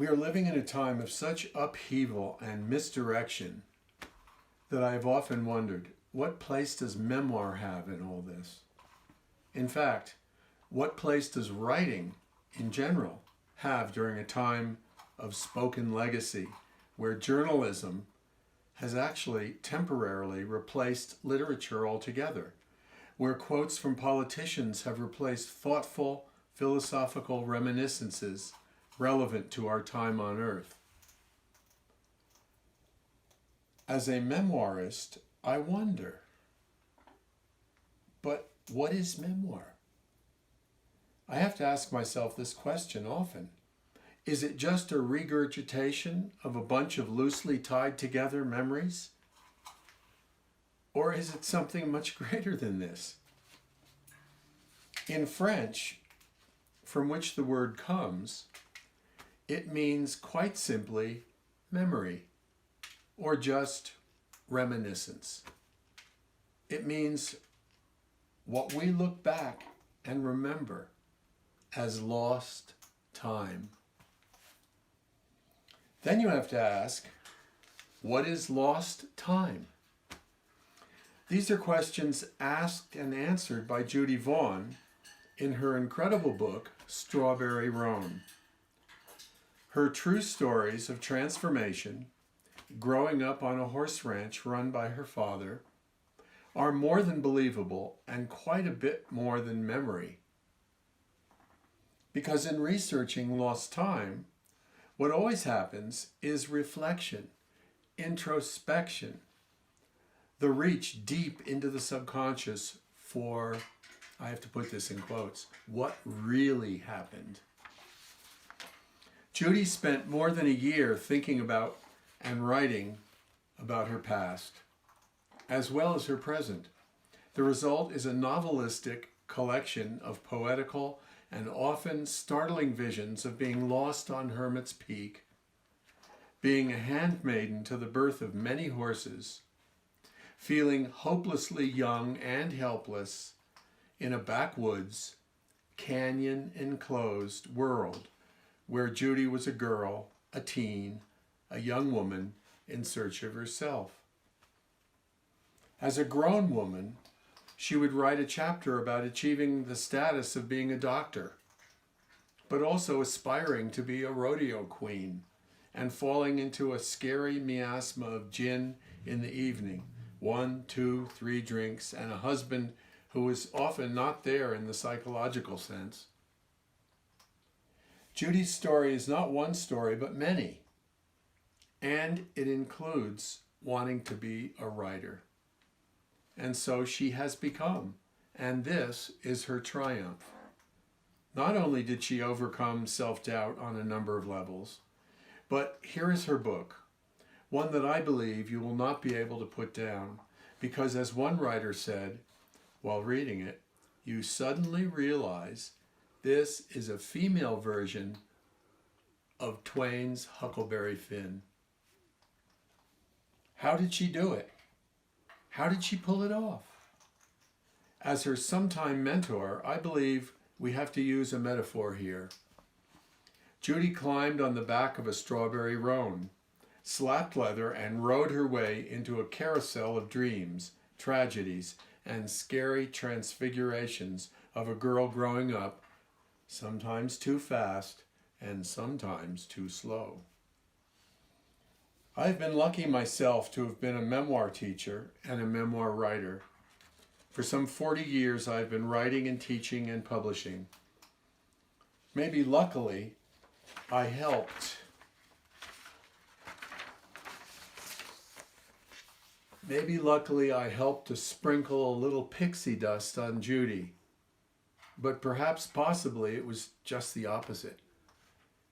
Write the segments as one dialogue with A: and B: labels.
A: We are living in a time of such upheaval and misdirection that I have often wondered, what place does memoir have in all this? In fact, what place does writing in general have during a time of spoken legacy where journalism has actually temporarily replaced literature altogether, where quotes from politicians have replaced thoughtful, philosophical reminiscences relevant to our time on earth? As a memoirist, I wonder, but what is memoir? I have to ask myself this question often. Is it just a regurgitation of a bunch of loosely tied together memories? Or is it something much greater than this? In French, from which the word comes, it means quite simply memory, or just reminiscence. It means what we look back and remember as lost time. Then you have to ask, what is lost time? These are questions asked and answered by Judy Vaughan in her incredible book, Strawberry Roan. Her true stories of transformation, growing up on a horse ranch run by her father, are more than believable and quite a bit more than memory. Because in researching lost time, what always happens is reflection, introspection, the reach deep into the subconscious for, I have to put this in quotes, what really happened. Judy spent more than a year thinking about and writing about her past, as well as her present. The result is a novelistic collection of poetical and often startling visions of being lost on Hermit's Peak, being a handmaiden to the birth of many horses, feeling hopelessly young and helpless in a backwoods, canyon-enclosed world where Judy was a girl, a teen, a young woman in search of herself. As a grown woman, she would write a chapter about achieving the status of being a doctor, but also aspiring to be a rodeo queen and falling into a scary miasma of gin in the evening, 1, 2, 3 drinks, and a husband who was often not there in the psychological sense. Judy's story is not one story, but many, and it includes wanting to be a writer. And so she has become, and this is her triumph. Not only did she overcome self-doubt on a number of levels, but here is her book, one that I believe you will not be able to put down, because as one writer said, while reading it, you suddenly realize this is a female version of Twain's Huckleberry Finn. How did she do it? How did she pull it off? As her sometime mentor, I believe we have to use a metaphor here. Judy climbed on the back of a strawberry roan, slapped leather, and rode her way into a carousel of dreams, tragedies, and scary transfigurations of a girl growing up, sometimes too fast and sometimes too slow. I've been lucky myself to have been a memoir teacher and a memoir writer. For some 40 years, I've been writing and teaching and publishing. Maybe luckily, I helped. Maybe luckily I helped to sprinkle a little pixie dust on Judy. But perhaps possibly it was just the opposite.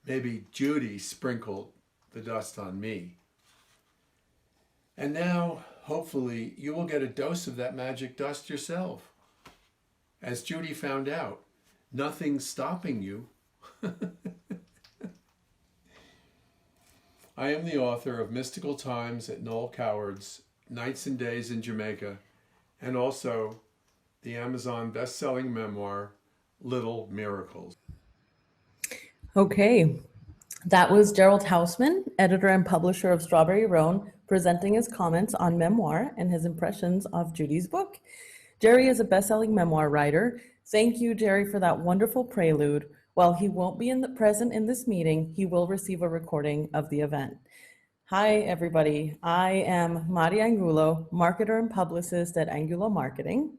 A: Maybe Judy sprinkled the dust on me. And now, hopefully, you will get a dose of that magic dust yourself. As Judy found out, nothing's stopping you. I am the author of Mystical Times at Noel Coward's, Nights and Days in Jamaica, and also the Amazon best-selling memoir, Little Miracles.
B: Okay, That was Gerald Hausman, editor and publisher of Strawberry Roan, presenting his comments on memoir and his impressions of Judy's book. Jerry is a best-selling memoir writer. Thank you, Jerry, for that wonderful prelude. While he won't be present in this meeting, he will receive a recording of the event. Hi, everybody. I am Mari Angulo, marketer and publicist at Angulo Marketing.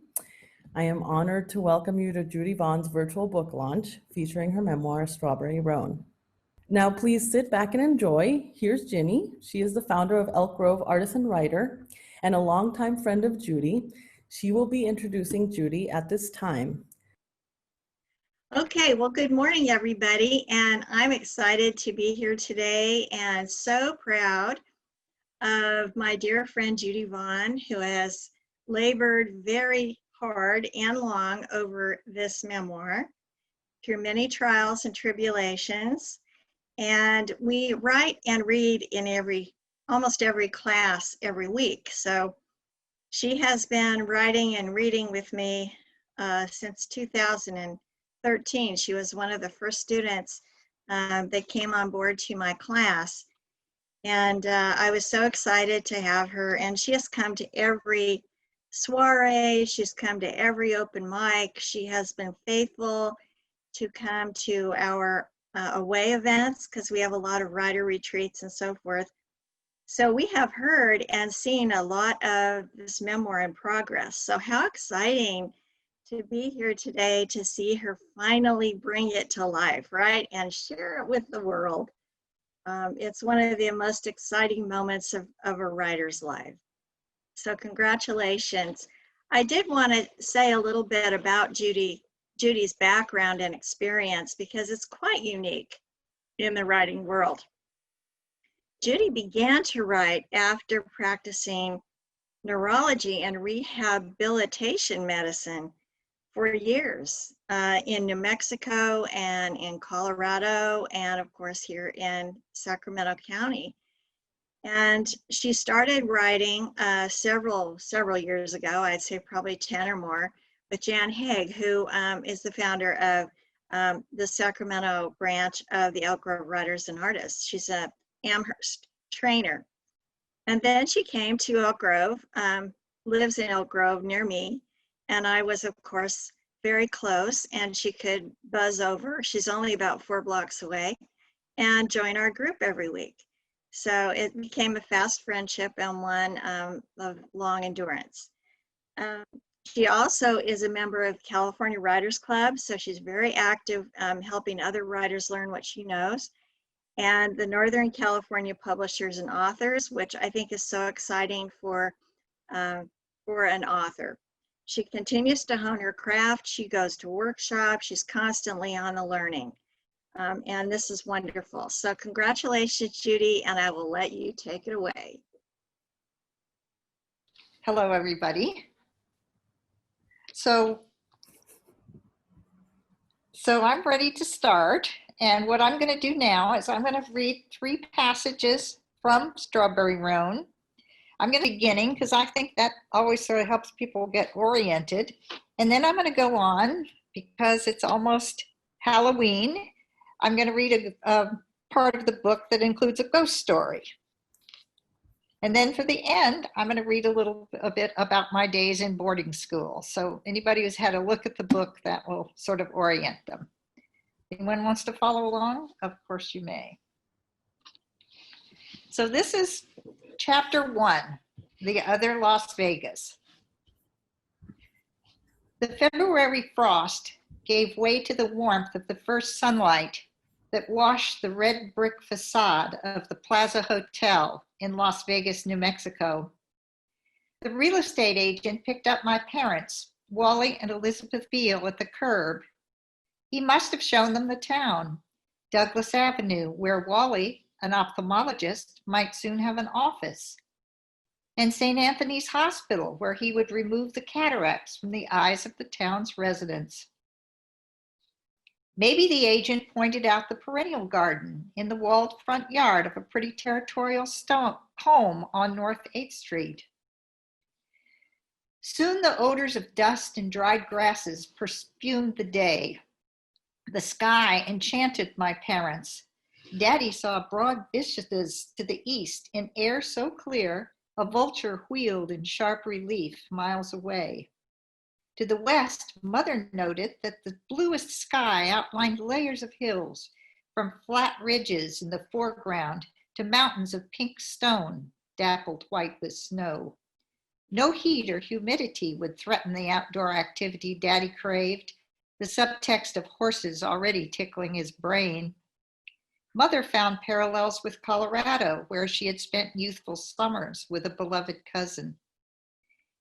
B: I am honored to welcome you to Judy Vaughan's virtual book launch featuring her memoir, Strawberry Roan. Now, please sit back and enjoy. Here's Ginny. She is the founder of Elk Grove Artisan Writer and a longtime friend of Judy. She will be introducing Judy at this time.
C: Okay, well, good morning, everybody, and I'm excited to be here today and so proud of my dear friend Judy Vaughan, who has labored very hard and long over this memoir through many trials and tribulations. And we write and read in almost every class every week. So she has been writing and reading with me since 2013. She was one of the first students that came on board to my class. And I was so excited to have her. And she has come to every soiree. She's come to every open mic. She has been faithful to come to our away events, because we have a lot of writer retreats and so forth. So we have heard and seen a lot of this memoir in progress. So how exciting to be here today to see her finally bring it to life, right? And share it with the world. It's one of the most exciting moments of a writer's life. So congratulations. I did want to say a little bit about Judy's background and experience, because it's quite unique in the writing world. Judy began to write after practicing neurology and rehabilitation medicine for years in New Mexico and in Colorado, and of course here in Sacramento County. And she started writing several years ago, I'd say probably 10 or more, with Jan Haig, who is the founder of the Sacramento branch of the Elk Grove Writers and Artists. She's a Amherst trainer. And then she came to Elk Grove, lives in Elk Grove near me. And I was, of course, very close, and she could buzz over. She's only about 4 blocks away, and join our group every week. So it became a fast friendship and one of long endurance. She also is a member of California Writers Club, so she's very active helping other writers learn what she knows. And the Northern California Publishers and Authors, which I think is so exciting for an author. She continues to hone her craft. She goes to workshops. She's constantly on the learning. And this is wonderful. So congratulations, Judy, and I will let you take it away.
D: Hello, everybody. So I'm ready to start. And what I'm going to do now is I'm going to read 3 passages from Strawberry Roan. I'm going to beginning because I think that always sort of helps people get oriented. And then I'm going to go on because it's almost Halloween. I'm going to read a part of the book that includes a ghost story. And then for the end, I'm going to read a bit about my days in boarding school. So anybody who's had a look at the book, that will sort of orient them. Anyone wants to follow along? Of course you may. So this is chapter 1, The Other Las Vegas. The February frost gave way to the warmth of the first sunlight that washed the red brick facade of the Plaza Hotel in Las Vegas, New Mexico. The real estate agent picked up my parents, Wally and Elizabeth Beil, at the curb. He must have shown them the town, Douglas Avenue, where Wally, an ophthalmologist, might soon have an office, and St. Anthony's Hospital, where he would remove the cataracts from the eyes of the town's residents. Maybe the agent pointed out the perennial garden in the walled front yard of a pretty territorial home on North 8th Street. Soon the odors of dust and dried grasses perfumed the day. The sky enchanted my parents. Daddy saw broad vistas to the east in air so clear, a vulture wheeled in sharp relief miles away. To the west, Mother noted that the bluest sky outlined layers of hills, from flat ridges in the foreground to mountains of pink stone, dappled white with snow. No heat or humidity would threaten the outdoor activity Daddy craved, the subtext of horses already tickling his brain. Mother found parallels with Colorado, where she had spent youthful summers with a beloved cousin.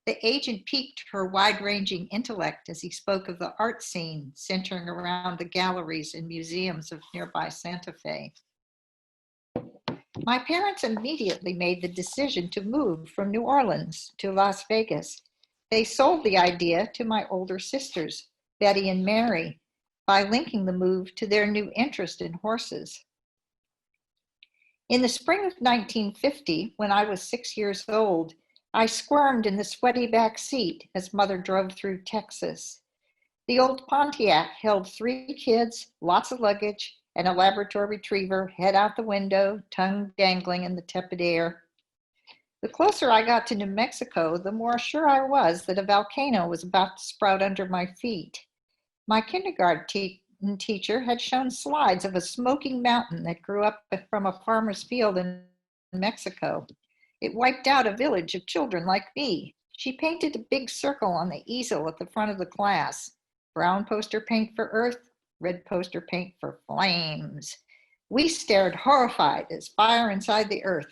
D: The agent piqued her wide-ranging intellect as he spoke of the art scene centering around the galleries and museums of nearby Santa Fe. My parents immediately made the decision to move from New Orleans to Las Vegas. They sold the idea to my older sisters, Betty and Mary, by linking the move to their new interest in horses. In the spring of 1950, when I was 6 years old, I squirmed in the sweaty back seat as Mother drove through Texas. The old Pontiac held 3 kids, lots of luggage, and a Labrador retriever, head out the window, tongue dangling in the tepid air. The closer I got to New Mexico, the more sure I was that a volcano was about to sprout under my feet. My kindergarten teacher had shown slides of a smoking mountain that grew up from a farmer's field in Mexico. It wiped out a village of children like me. She painted a big circle on the easel at the front of the class. Brown poster paint for earth, red poster paint for flames. We stared horrified as fire inside the earth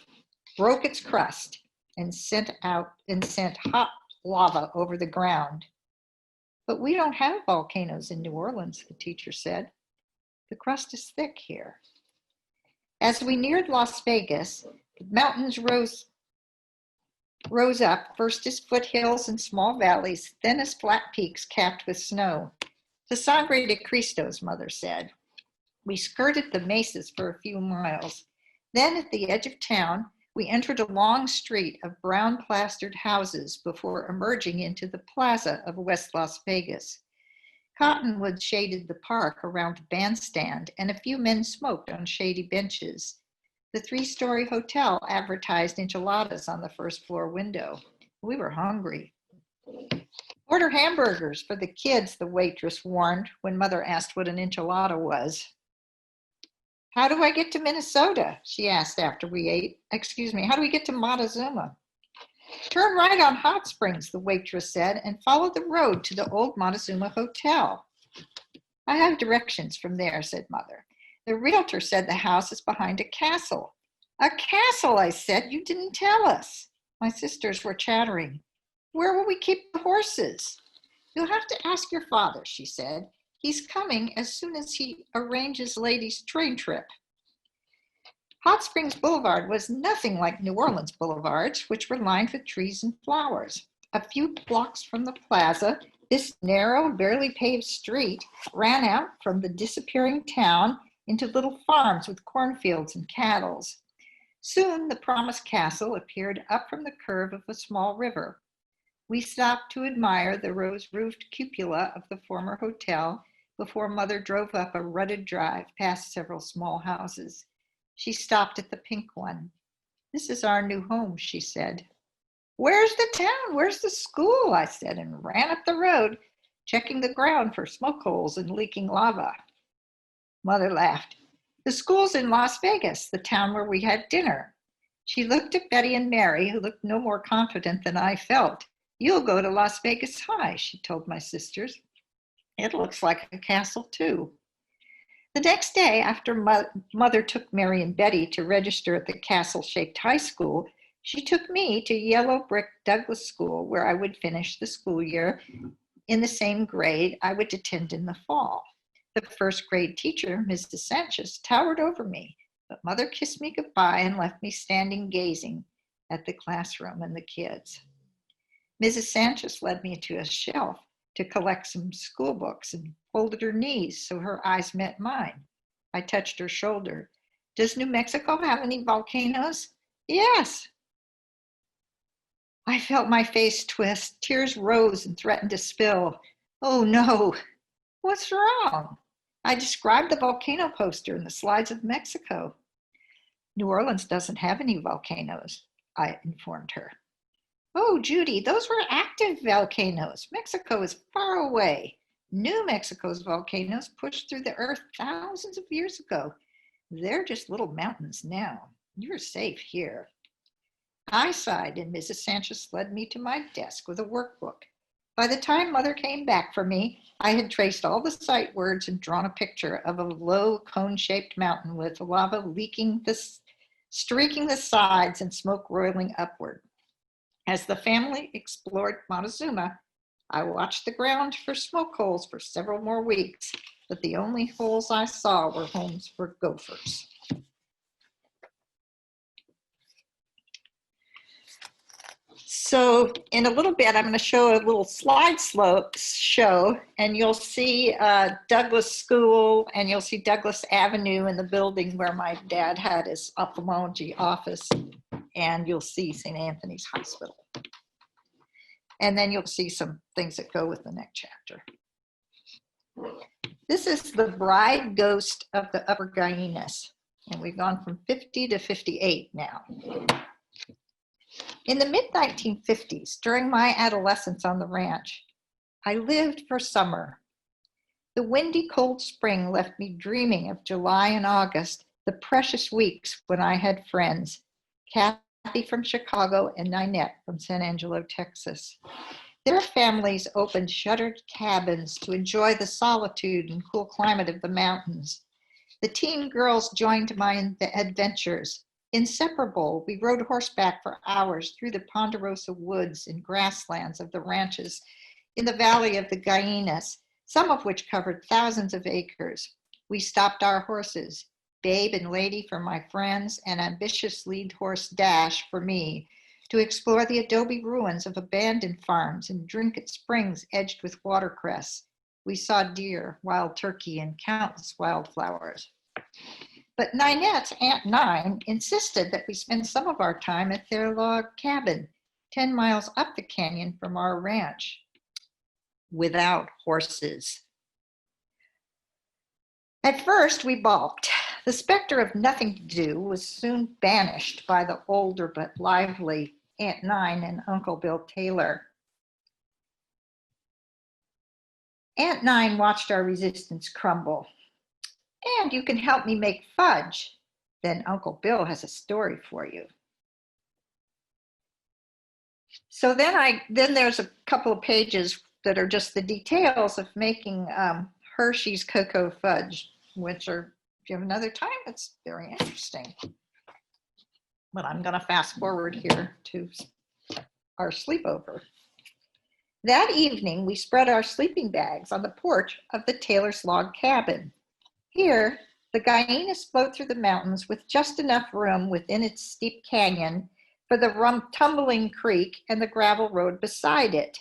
D: broke its crust and sent hot lava over the ground. But we don't have volcanoes in New Orleans, the teacher said. The crust is thick here. As we neared Las Vegas, the mountains rose up, first as foothills and small valleys, then as flat peaks capped with snow. The Sangre de Cristos, Mother said. We skirted the mesas for a few miles. Then at the edge of town, we entered a long street of brown plastered houses before emerging into the plaza of West Las Vegas. Cottonwood shaded the park around the bandstand, and a few men smoked on shady benches. The 3-story hotel advertised enchiladas on the first floor window. We were hungry. Order hamburgers for the kids, the waitress warned when Mother asked what an enchilada was. How do I get to Minnesota? She asked after we ate. How do we get to Montezuma? Turn right on Hot Springs, the waitress said, and follow the road to the old Montezuma Hotel. I have directions from there, said Mother. The realtor said the house is behind a castle. A castle, I said. You didn't tell us. My sisters were chattering. Where will we keep the horses? You'll have to ask your father, she said. He's coming as soon as he arranges Lady's train trip. Hot Springs Boulevard was nothing like New Orleans boulevards, which were lined with trees and flowers. A few blocks from the plaza, this narrow, barely paved street ran out from the disappearing town into little farms with cornfields and cattle. Soon the promised castle appeared up from the curve of a small river. We stopped to admire the rose-roofed cupola of the former hotel before Mother drove up a rutted drive past several small houses. She stopped at the pink one. This is our new home, she said. Where's the town? Where's the school? I said, and ran up the road, checking the ground for smoke holes and leaking lava. Mother laughed. The school's in Las Vegas, the town where we had dinner. She looked at Betty and Mary, who looked no more confident than I felt. You'll go to Las Vegas High, she told my sisters. It looks like a castle, too. The next day, after Mother took Mary and Betty to register at the castle-shaped high school, she took me to yellow brick Douglas School, where I would finish the school year in the same grade I would attend in the fall. The first grade teacher, Mrs. Sanchez, towered over me, but Mother kissed me goodbye and left me standing gazing at the classroom and the kids. Mrs. Sanchez led me to a shelf to collect some school books and folded her knees so her eyes met mine. I touched her shoulder. Does New Mexico have any volcanoes? Yes. I felt my face twist. Tears rose and threatened to spill. Oh no. What's wrong? I described the volcano poster in the slides of Mexico. New Orleans doesn't have any volcanoes, I informed her. Oh, Judy, those were active volcanoes. Mexico is far away. New Mexico's volcanoes pushed through the earth thousands of years ago. They're just little mountains now. You're safe here. I sighed, and Mrs. Sanchez led me to my desk with a workbook. By the time Mother came back for me, I had traced all the sight words and drawn a picture of a low cone-shaped mountain with lava streaking the sides and smoke roiling upward. As the family explored Montezuma, I watched the ground for smoke holes for several more weeks, but the only holes I saw were homes for gophers. So in a little bit, I'm going to show a little slide show, and you'll see Douglas School, and you'll see Douglas Avenue in the building where my dad had his ophthalmology office, and you'll see St. Anthony's Hospital. And then you'll see some things that go with the next chapter. This is the bride ghost of the Upper Guyanus, and we've gone from 50 to 58 now. In the mid-1950s, during my adolescence on the ranch, I lived for summer. The windy, cold spring left me dreaming of July and August, the precious weeks when I had friends, Kathy from Chicago and Ninette from San Angelo, Texas. Their families opened shuttered cabins to enjoy the solitude and cool climate of the mountains. The teen girls joined my adventures. Inseparable, we rode horseback for hours through the ponderosa woods and grasslands of the ranches in the valley of the Guyanus, some of which covered thousands of acres. We stopped our horses, Babe and Lady for my friends, and ambitious lead horse Dash for me, to explore the adobe ruins of abandoned farms and drink at springs edged with watercress. We saw deer, wild turkey, and countless wildflowers. But Ninette's Aunt Nine insisted that we spend some of our time at their log cabin, 10 miles up the canyon from our ranch, without horses. At first, we balked. The specter of nothing to do was soon banished by the older but lively Aunt Nine and Uncle Bill Taylor. Aunt Nine watched our resistance crumble. And you can help me make fudge. Then Uncle Bill has a story for you. So then there's a couple of pages that are just the details of making Hershey's cocoa fudge, which are, if you have another time, it's very interesting. But I'm going to fast forward here to our sleepover. That evening, we spread our sleeping bags on the porch of the Taylor's log cabin. Here, the Guyanus flowed through the mountains with just enough room within its steep canyon for the tumbling creek and the gravel road beside it.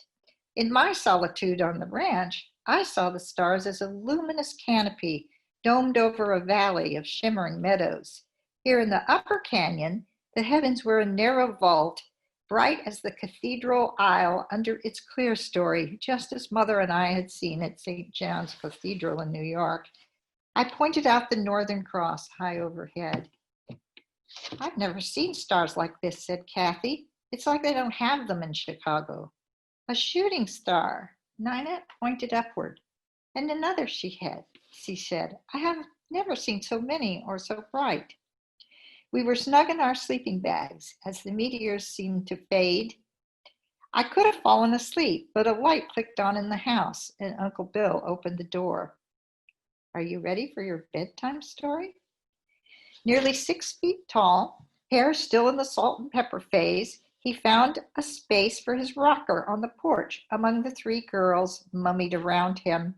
D: In my solitude on the ranch, I saw the stars as a luminous canopy domed over a valley of shimmering meadows. Here in the upper canyon, the heavens were a narrow vault, bright as the cathedral aisle under its clerestory, just as Mother and I had seen at St. John's Cathedral in New York. I pointed out the Northern Cross high overhead. I've never seen stars like this, said Kathy. It's like they don't have them in Chicago. A shooting star, Ninette pointed upward. And another she said. I have never seen so many or so bright. We were snug in our sleeping bags as the meteors seemed to fade. I could have fallen asleep, but a light clicked on in the house and Uncle Bill opened the door. Are you ready for your bedtime story? Nearly 6 feet tall, hair still in the salt and pepper phase, he found a space for his rocker on the porch among the 3 girls mummied around him.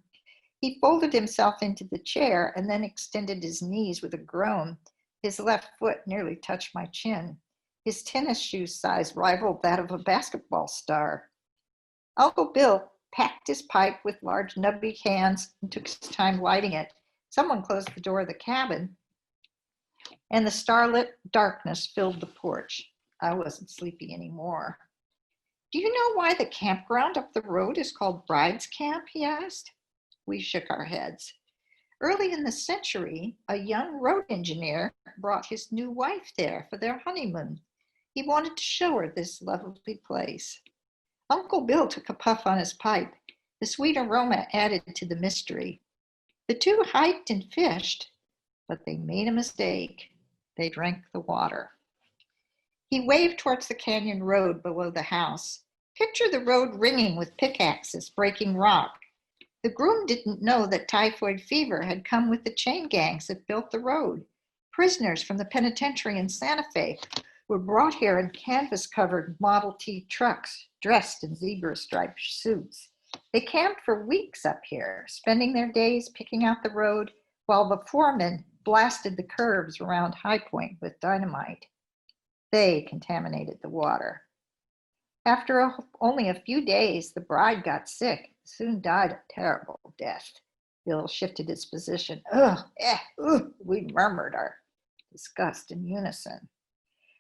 D: He folded himself into the chair and then extended his knees with a groan. His left foot nearly touched my chin. His tennis shoe size rivaled that of a basketball star. Uncle Bill packed his pipe with large nubby hands and took his time lighting it. Someone closed the door of the cabin, and the starlit darkness filled the porch. I wasn't sleepy anymore. Do you know why the campground up the road is called Bride's Camp? He asked. We shook our heads. Early in the century, a young road engineer brought his new wife there for their honeymoon. He wanted to show her this lovely place. Uncle Bill took a puff on his pipe. The sweet aroma added to the mystery. The two hiked and fished, but they made a mistake. They drank the water. He waved towards the canyon road below the house. Picture the road ringing with pickaxes breaking rock. The groom didn't know that typhoid fever had come with the chain gangs that built the road. Prisoners from the penitentiary in Santa Fe were brought here in canvas-covered Model T trucks, dressed in zebra-striped suits. They camped for weeks up here, spending their days picking out the road while the foreman blasted the curves around High Point with dynamite. They contaminated the water. After only a few days, the bride got sick and soon died a terrible death. Bill shifted his position. We murmured our disgust in unison.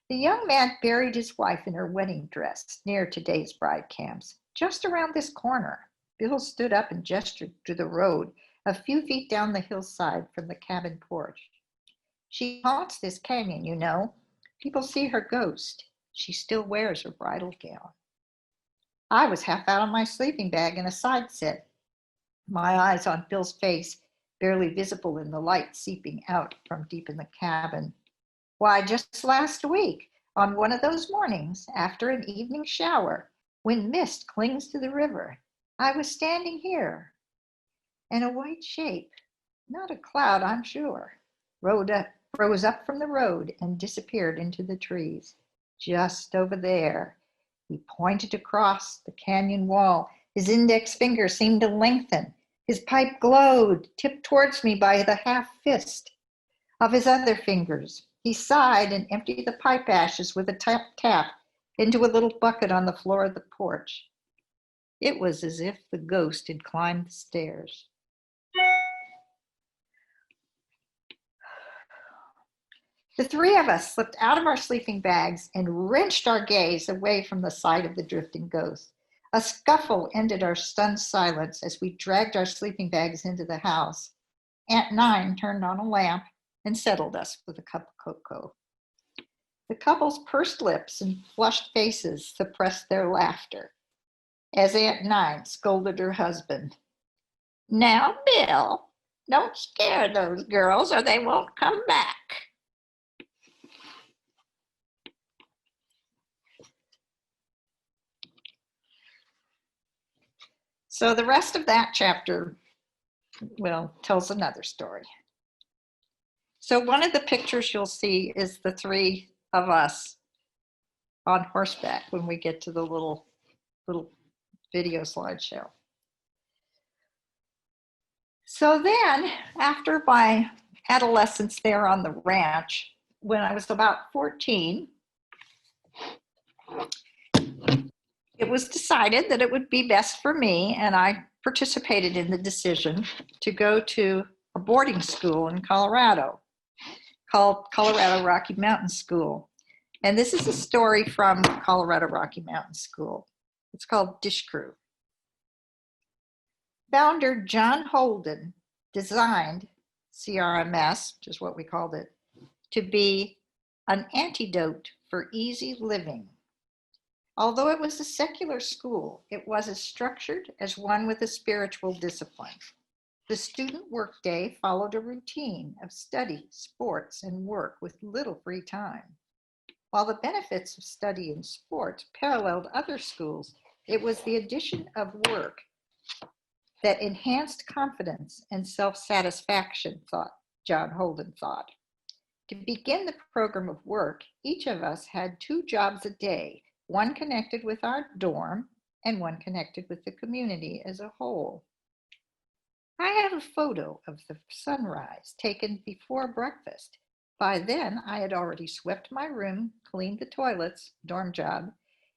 D: The young man buried his wife in her wedding dress near today's bride camps, just around this corner. Bill stood up and gestured to the road a few feet down the hillside from the cabin porch. She haunts this canyon, you know. People see her ghost. She still wears her bridal gown. I was half out of my sleeping bag in a side sit, my eyes on Bill's face, barely visible in the light seeping out from deep in the cabin. Why, just last week, on one of those mornings, after an evening shower, when mist clings to the river, I was standing here, and a white shape, not a cloud, I'm sure, rose up from the road and disappeared into the trees. Just over there. He pointed across the canyon wall. His index finger seemed to lengthen. His pipe glowed, tipped towards me by the half fist of his other fingers. He sighed and emptied the pipe ashes with a tap into a little bucket on the floor of the porch. It was as if the ghost had climbed the stairs. The three of us slipped out of our sleeping bags and wrenched our gaze away from the sight of the drifting ghost. A scuffle ended our stunned silence as we dragged our sleeping bags into the house. Aunt Nine turned on a lamp and settled us with a cup of cocoa. The couple's pursed lips and flushed faces suppressed their laughter as Aunt Nine scolded her husband. Now, Bill, don't scare those girls or they won't come back. So the rest of that chapter, tells another story. So one of the pictures you'll see is the three of us on horseback when we get to the little video slideshow. So then, after my adolescence there on the ranch, when I was about 14, it was decided that it would be best for me, and I participated in the decision to go to a boarding school in Colorado called Colorado Rocky Mountain School. And this is a story from Colorado Rocky Mountain School. It's called Dish Crew. Founder John Holden designed CRMS, which is what we called it, to be an antidote for easy living. Although it was a secular school, it was as structured as one with a spiritual discipline. The student workday followed a routine of study, sports, and work with little free time. While the benefits of study and sports paralleled other schools, it was the addition of work that enhanced confidence and self-satisfaction, John Holden thought. To begin the program of work, each of us had 2 jobs a day, one connected with our dorm and one connected with the community as a whole. I have a photo of the sunrise taken before breakfast. By then, I had already swept my room, cleaned the toilets, dorm job,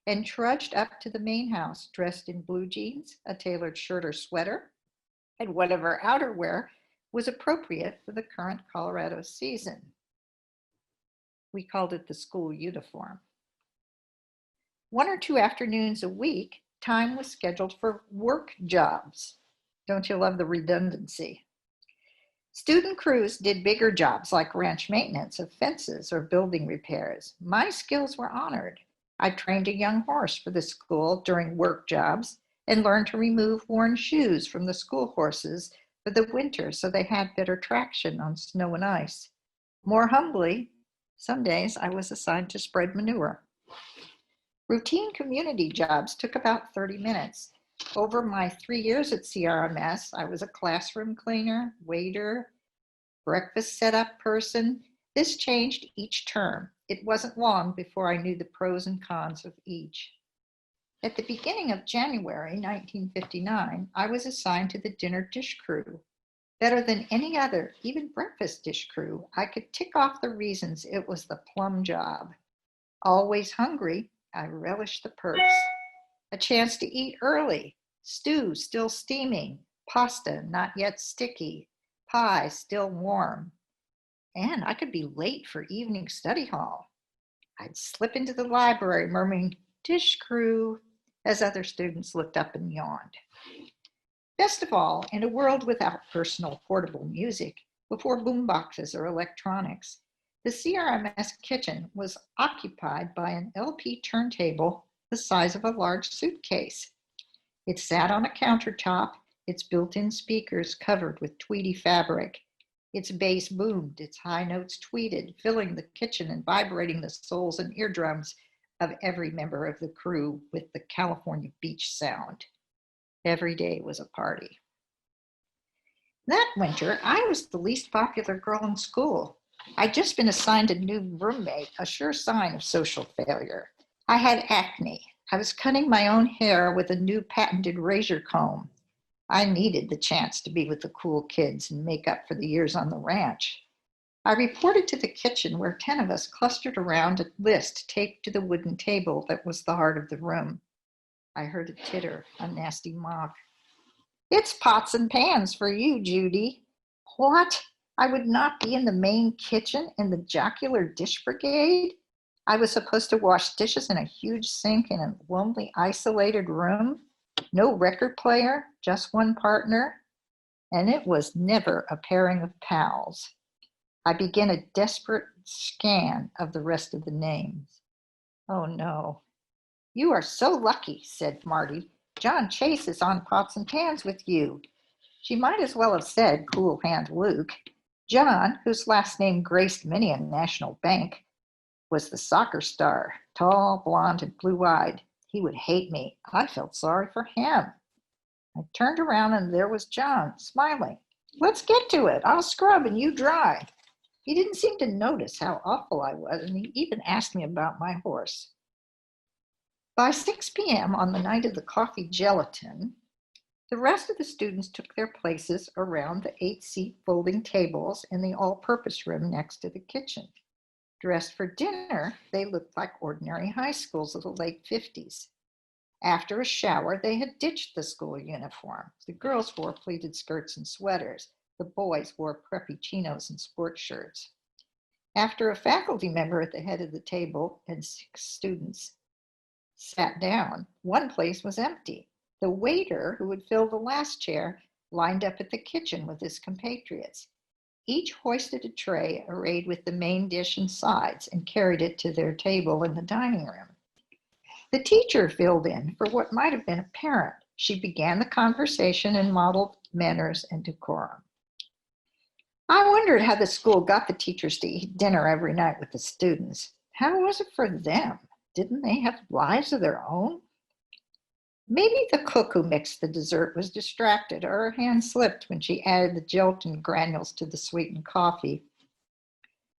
D: and trudged up to the main house dressed in blue jeans, a tailored shirt or sweater, and whatever outerwear was appropriate for the current Colorado season. We called it the school uniform. 1 or 2 afternoons a week, time was scheduled for work jobs. Don't you love the redundancy? Student crews did bigger jobs like ranch maintenance of fences or building repairs. My skills were honored. I trained a young horse for the school during work jobs and learned to remove worn shoes from the school horses for the winter so they had better traction on snow and ice. More humbly, some days I was assigned to spread manure. Routine community jobs took about 30 minutes. Over my 3 years at CRMS, I was a classroom cleaner, waiter, breakfast setup person. This changed each term. It wasn't long before I knew the pros and cons of each. At the beginning of January 1959, I was assigned to the dinner dish crew. Better than any other, even breakfast dish crew, I could tick off the reasons it was the plum job. Always hungry, I relished the perks. A chance to eat early, stew still steaming, pasta not yet sticky, pie still warm. And I could be late for evening study hall. I'd slip into the library murmuring, "Dish crew," as other students looked up and yawned. Best of all, in a world without personal portable music, before boomboxes or electronics, the CRMS kitchen was occupied by an LP turntable the size of a large suitcase. It sat on a countertop, its built-in speakers covered with tweedy fabric. Its bass boomed, its high notes tweeted, filling the kitchen and vibrating the soles and eardrums of every member of the crew with the California beach sound. Every day was a party. That winter, I was the least popular girl in school. I'd just been assigned a new roommate, a sure sign of social failure. I had acne. I was cutting my own hair with a new patented razor comb. I needed the chance to be with the cool kids and make up for the years on the ranch. I reported to the kitchen where 10 of us clustered around a list taped to the wooden table that was the heart of the room. I heard a titter, a nasty mock. "It's pots and pans for you, Judy." What? I would not be in the main kitchen in the jocular dish brigade? I was supposed to wash dishes in a huge sink in a lonely, isolated room? No record player, just one partner? And it was never a pairing of pals. I began a desperate scan of the rest of the names. Oh no. "You are so lucky," said Marty. "John Chase is on pots and pans with you." She might as well have said Cool Hand Luke. John, whose last name graced many a national bank, was the soccer star, tall, blonde, and blue-eyed. He would hate me. I felt sorry for him. I turned around and there was John, smiling. "Let's get to it. I'll scrub and you dry." He didn't seem to notice how awful I was, and he even asked me about my horse. By 6 p.m. on the night of the coffee gelatin, the rest of the students took their places around the 8-seat folding tables in the all-purpose room next to the kitchen. Dressed for dinner, they looked like ordinary high schools of the late 50s. After a shower, they had ditched the school uniform. The girls wore pleated skirts and sweaters. The boys wore preppy chinos and sports shirts. After a faculty member at the head of the table and 6 students sat down, one place was empty. The waiter, who would fill the last chair, lined up at the kitchen with his compatriots. Each hoisted a tray arrayed with the main dish and sides and carried it to their table in the dining room. The teacher filled in for what might have been a parent. She began the conversation and modeled manners and decorum. I wondered how the school got the teachers to eat dinner every night with the students. How was it for them? Didn't they have lives of their own? Maybe the cook who mixed the dessert was distracted, or her hand slipped when she added the gelatin granules to the sweetened coffee.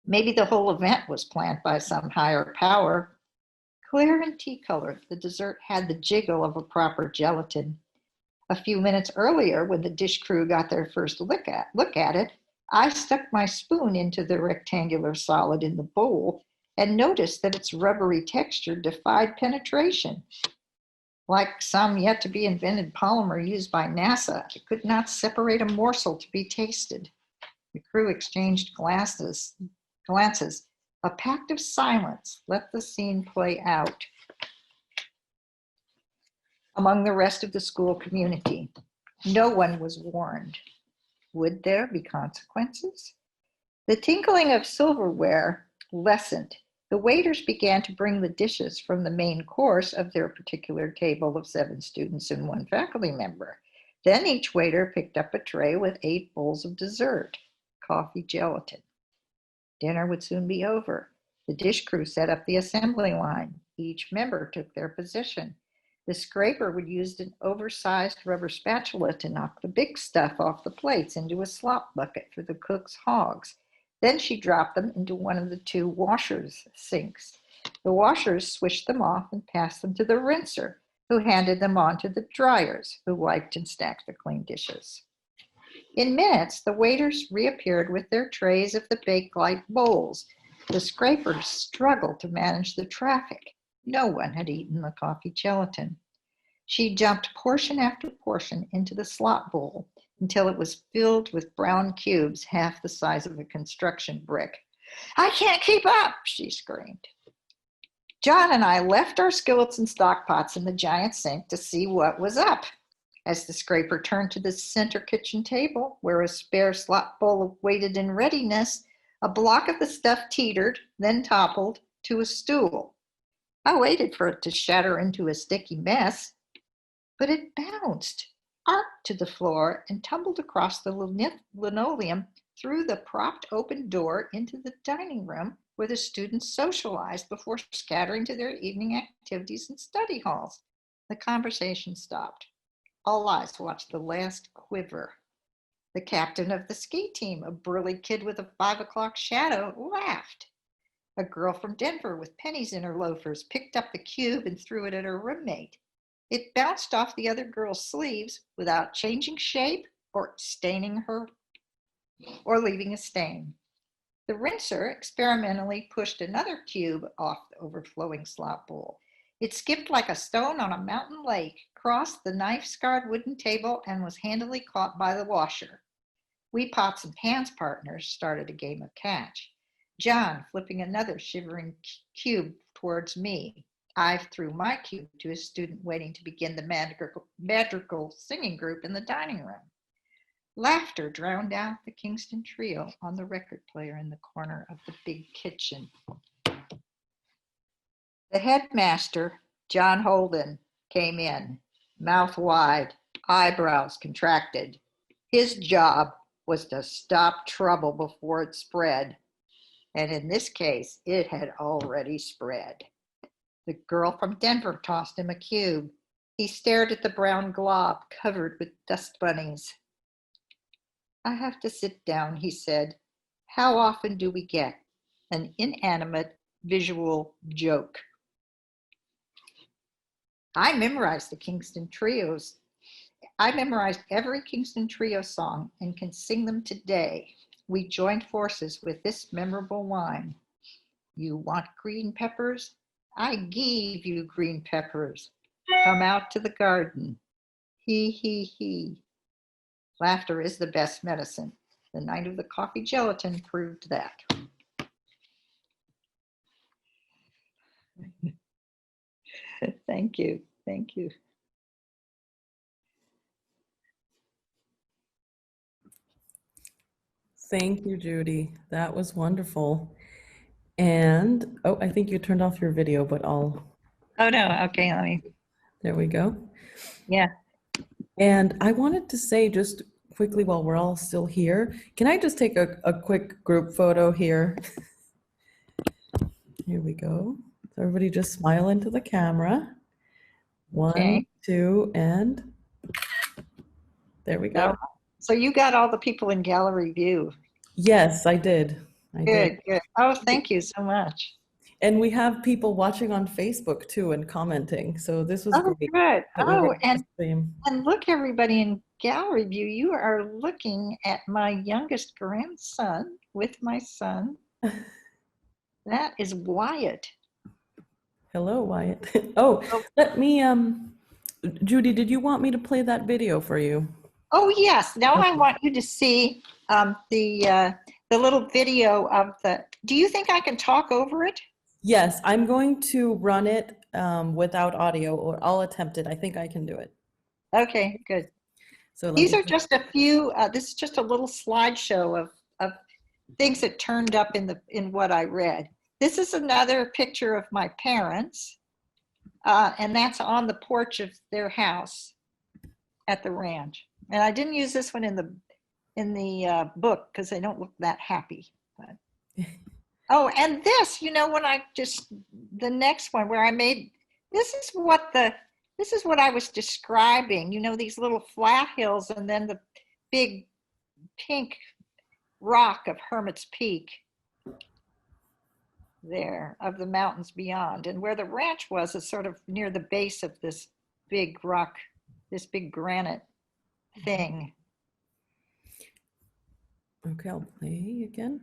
D: Maybe the whole event was planned by some higher power. Clear and tea-colored, the dessert had the jiggle of a proper gelatin. A few minutes earlier, when the dish crew got their first look at it, I stuck my spoon into the rectangular solid in the bowl and noticed that its rubbery texture defied penetration. Like some yet-to-be-invented polymer used by NASA, it could not separate a morsel to be tasted. The crew exchanged glances. A pact of silence let the scene play out. Among the rest of the school community, no one was warned. Would there be consequences? The tinkling of silverware lessened. The waiters began to bring the dishes from the main course of their particular table of 7 students and 1 faculty member. Then each waiter picked up a tray with 8 bowls of dessert, coffee gelatin. Dinner would soon be over. The dish crew set up the assembly line. Each member took their position. The scraper would use an oversized rubber spatula to knock the big stuff off the plates into a slop bucket for the cook's hogs. Then she dropped them into one of the 2 washers sinks. The washers swished them off and passed them to the rinser, who handed them on to the dryers, who wiped and stacked the clean dishes. In minutes, the waiters reappeared with their trays of the baked-like bowls. The scrapers struggled to manage the traffic. No one had eaten the coffee gelatin. She dumped portion after portion into the slop bowl until it was filled with brown cubes half the size of a construction brick. "I can't keep up," she screamed. John and I left our skillets and stock pots in the giant sink to see what was up. As the scraper turned to the center kitchen table, where a spare slop bowl waited in readiness, a block of the stuff teetered, then toppled to a stool. I waited for it to shatter into a sticky mess, but it bounced, arced to the floor, and tumbled across the linoleum through the propped open door into the dining room where the students socialized before scattering to their evening activities and study halls. The conversation stopped. All eyes watched the last quiver. The captain of the ski team, a burly kid with a 5 o'clock shadow, laughed. A girl from Denver with pennies in her loafers picked up the cube and threw it at her roommate. It bounced off the other girl's sleeves without changing shape or staining her or leaving a stain. The rinser experimentally pushed another cube off the overflowing slop bowl. It skipped like a stone on a mountain lake, crossed the knife-scarred wooden table, and was handily caught by the washer. We pots and pans partners started a game of catch. John flipping another shivering cube towards me. I threw my cube to a student waiting to begin the madrigal singing group in the dining room. Laughter drowned out the Kingston Trio on the record player in the corner of the big kitchen. The headmaster, John Holden, came in, mouth wide, eyebrows contracted. His job was to stop trouble before it spread. And in this case, it had already spread. The girl from Denver tossed him a cube. He stared at the brown glob covered with dust bunnies. "I have to sit down," he said. "How often do we get an inanimate visual joke?" I memorized the Kingston Trios. I memorized every Kingston Trio song and can sing them today. We joined forces with this memorable line. "You want green peppers? I give you green peppers. Come out to the garden. He, he, he." Laughter is the best medicine. The night of the coffee gelatin proved that. Thank you. Thank you.
B: Thank you, Judy. That was wonderful. And, oh, I think you turned off your video, but I'll,
D: Oh, no. Okay, let me.
B: there we go.
D: Yeah.
B: And I wanted to say just quickly while we're all still here, can I just take a quick group photo here? Here we go. So everybody just smile into the camera. 1,
D: Okay.
B: 2, and there we go.
D: So you got all the people in gallery view.
B: Yes, I did. I did.
D: Good, good. Oh, thank you so much.
B: And we have people watching on Facebook too and commenting. So this was
D: Oh,
B: great.
D: good.
B: that we
D: Oh,
B: were
D: and
B: the same.
D: look, everybody in gallery view, you are looking at my youngest grandson with my son. That is Wyatt.
B: Hello, Wyatt. Oh, let me, Judy, did you want me to play that video for you?
D: Oh, yes. Now I
B: Okay.
D: want you to see the little video of the, do you think I can talk over it?
B: Yes, I'm going to run it without audio, or I'll attempt it. I think I can do it.
D: Okay, good.
B: So let
D: These
B: me
D: are just a few, this is just a little slideshow of things that turned up in what I read. This is another picture of my parents, and that's on the porch of their house at the ranch. And I didn't use this one in the book because they don't look that happy. But. Oh, and this, when the next one where I made, this is what I was describing, these little flat hills and then the big pink rock of Hermit's Peak there, of the mountains beyond. And where the ranch was is sort of near the base of this big rock, this big granite thing.
B: Okay, I'll play again.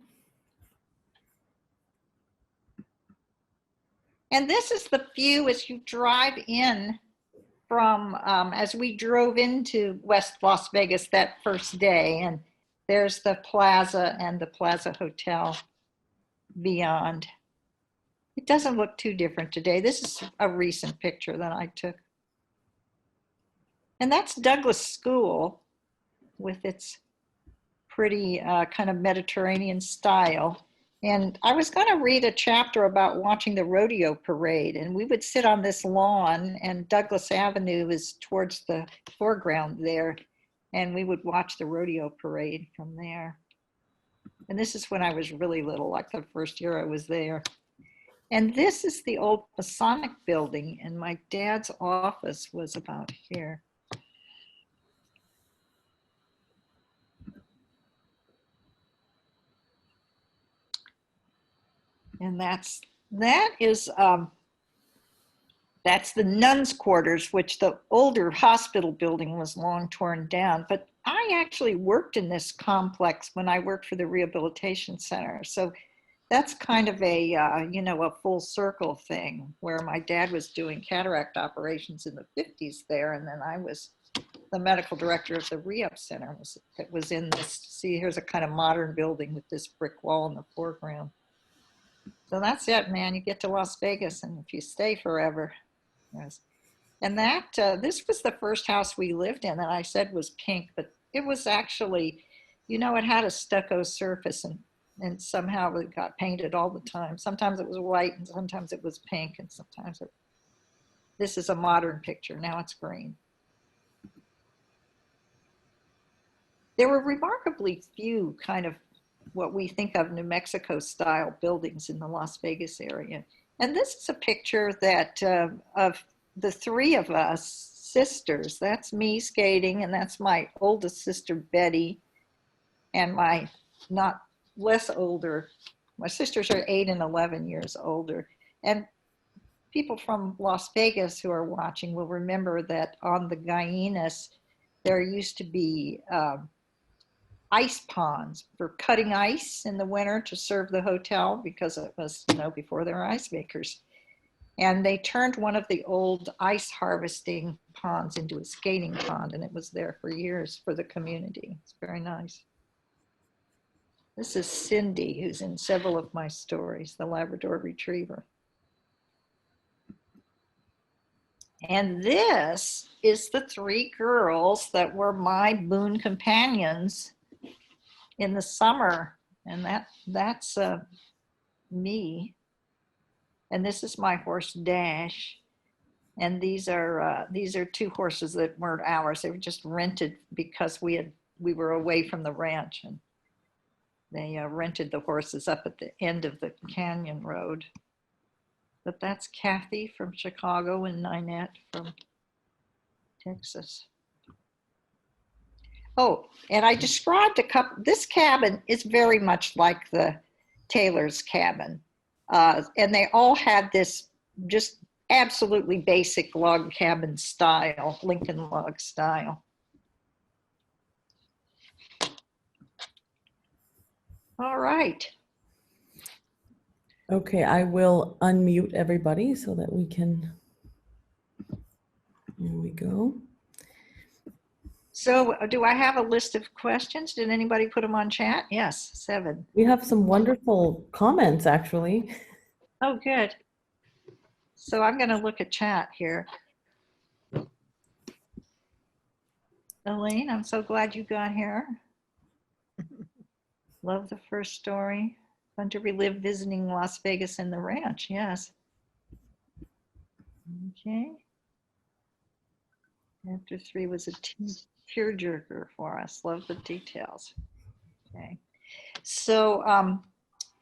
D: And this is the view as you drive in from, as we drove into West Las Vegas that first day. And there's the plaza and the Plaza Hotel beyond. It doesn't look too different today. This is a recent picture that I took. And that's Douglas School with its pretty kind of Mediterranean style. And I was going to read a chapter about watching the rodeo parade, and we would sit on this lawn, and Douglas Avenue is towards the foreground there, and we would watch the rodeo parade from there. And this is when I was really little, like the first year I was there. And this is the old Masonic building, and my dad's office was about here. And that's the nuns' quarters, which the older hospital building was long torn down. But I actually worked in this complex when I worked for the rehabilitation center. So that's kind of a, a full circle thing where my dad was doing cataract operations in the 50s there. And then I was the medical director of the rehab center. It was in this, see, here's a kind of modern building with this brick wall in the foreground. So that's it, man. You get to Las Vegas, and if you stay forever. Yes. And this was the first house we lived in that I said was pink, but it was actually, it had a stucco surface, and somehow it got painted all the time. Sometimes it was white, and sometimes it was pink, and sometimes this is a modern picture. Now it's green. There were remarkably few kind of what we think of New Mexico style buildings in the Las Vegas area. And this is a picture that of the three of us sisters. That's me skating, and that's my oldest sister, Betty, and my not less older. My sisters are 8 and 11 years older. And people from Las Vegas who are watching will remember that on the Guyanas, there used to be ice ponds for cutting ice in the winter to serve the hotel because it was, before there were ice makers. And they turned one of the old ice harvesting ponds into a skating pond, and it was there for years for the community. It's very nice. This is Cindy, who's in several of my stories, the Labrador Retriever. And this is the 3 girls that were my boon companions in the summer, and that's me. And this is my horse Dash, and these are 2 horses that weren't ours. They were just rented because we were away from the ranch, and they rented the horses up at the end of the canyon road. But that's Kathy from Chicago and Ninette from Texas. Oh, and I described a couple. This cabin is very much like the Taylor's cabin. And they all had this just absolutely basic log cabin style, Lincoln log style. All right.
B: Okay, I will unmute everybody so that we can, here we go.
D: So do I have a list of questions? Did anybody put them on chat? Yes, 7.
B: We have some wonderful comments, actually.
D: Oh, good. So I'm going to look at chat here. Elaine, I'm so glad you got here. Love the first story. Fun to relive visiting Las Vegas and the ranch. Yes. Okay. Chapter 3 was a tearjerker for us. Love the details. Okay. So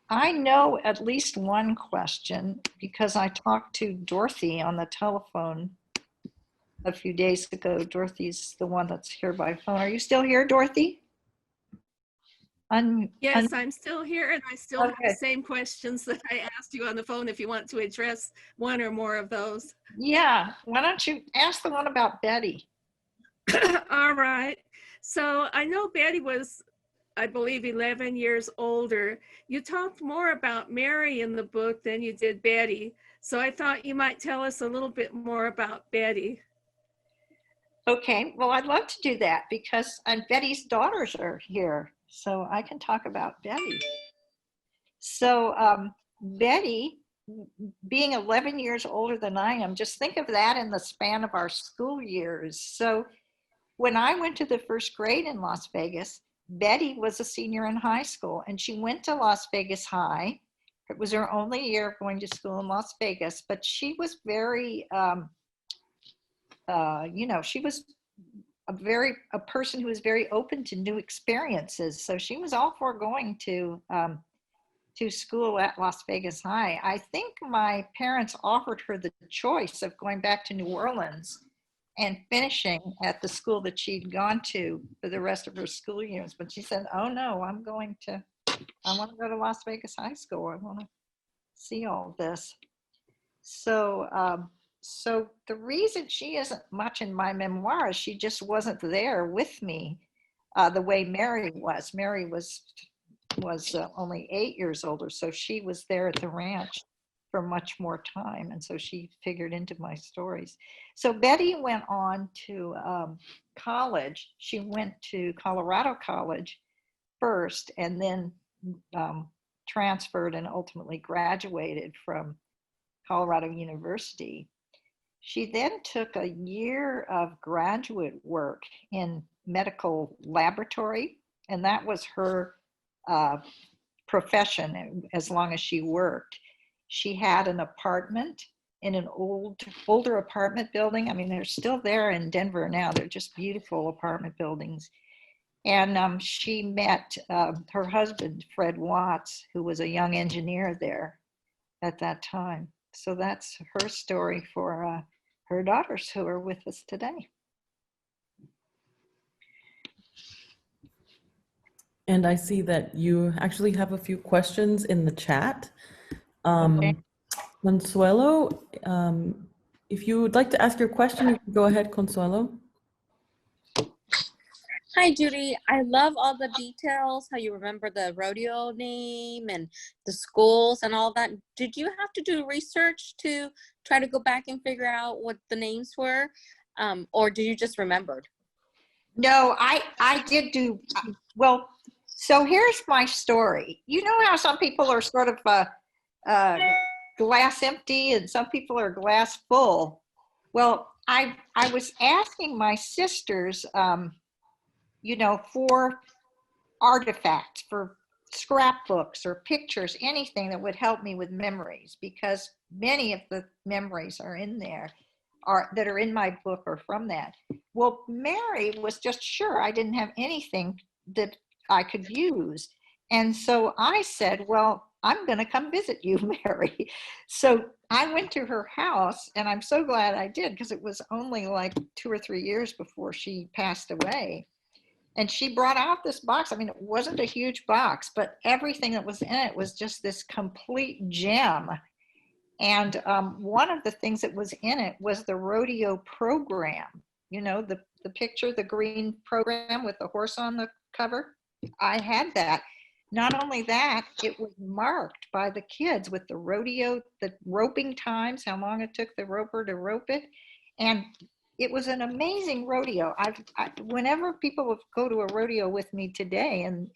D: I know at least one question because I talked to Dorothy on the telephone a few days ago. Dorothy's the one that's here by phone. Are you still here, Dorothy?
E: Yes, I'm still here, and I still have the
D: Okay.
E: same questions that I asked you on the phone if you want to address one or more of those.
D: Yeah, why don't you ask the one about Betty?
E: All right. So I know Betty was, I believe, 11 years older. You talked more about Mary in the book than you did Betty. So I thought you might tell us a little bit more about Betty.
D: Okay, well, I'd love to do that because Betty's daughters are here, so I can talk about Betty. So Betty, being 11 years older than I am, just think of that in the span of our school years. So when I went to the first grade in Las Vegas, Betty was a senior in high school, and she went to Las Vegas High. It was her only year of going to school in Las Vegas, but she was very, she was a person who was very open to new experiences. So she was all for going to school at Las Vegas High. I think my parents offered her the choice of going back to New Orleans and finishing at the school that she'd gone to for the rest of her school years. But she said, oh no, I want to go to Las Vegas High School. I want to see all this. So, so the reason she isn't much in my memoir is she just wasn't there with me the way Mary was. Mary was only 8 years older, so she was there at the ranch for much more time, and so she figured into my stories. So Betty went on to college. She went to Colorado College first, and then transferred and ultimately graduated from Colorado University. She then took a year of graduate work in medical laboratory, and that was her profession as long as she worked. She had an apartment in an older apartment building. I mean, they're still there in Denver now. They're just beautiful apartment buildings. And she met her husband, Fred Watts, who was a young engineer there at that time. So that's her story for her daughters who are with us today.
B: And I see that you actually have a few questions in the chat.
D: Okay.
B: Consuelo, if you would like to ask your question, you can go ahead, Consuelo.
F: Hi, Judy. I love all the details, how you remember the rodeo name and the schools and all that. Did you have to do research to try to go back and figure out what the names were? Or did you just remember?
D: No, I did do, well, so here's my story. You know how some people are sort of glass empty and some people are glass full? Well, I was asking my sisters, for artifacts, for scrapbooks or pictures, anything that would help me with memories, because many of the memories are in there that are in my book or from that. Well, Mary was just sure I didn't have anything that I could use. And so I said, well, I'm going to come visit you, Mary. So I went to her house, and I'm so glad I did, because it was only like 2 or 3 years before she passed away. And she brought out this box. I mean, it wasn't a huge box, but everything that was in it was just this complete gem. And one of the things that was in it was the rodeo program. You know, the picture, the green program with the horse on the cover. I had that. Not only that, it was marked by the kids with the rodeo, the roping times, how long it took the roper to rope it. And it was an amazing rodeo. Whenever people go to a rodeo with me today, and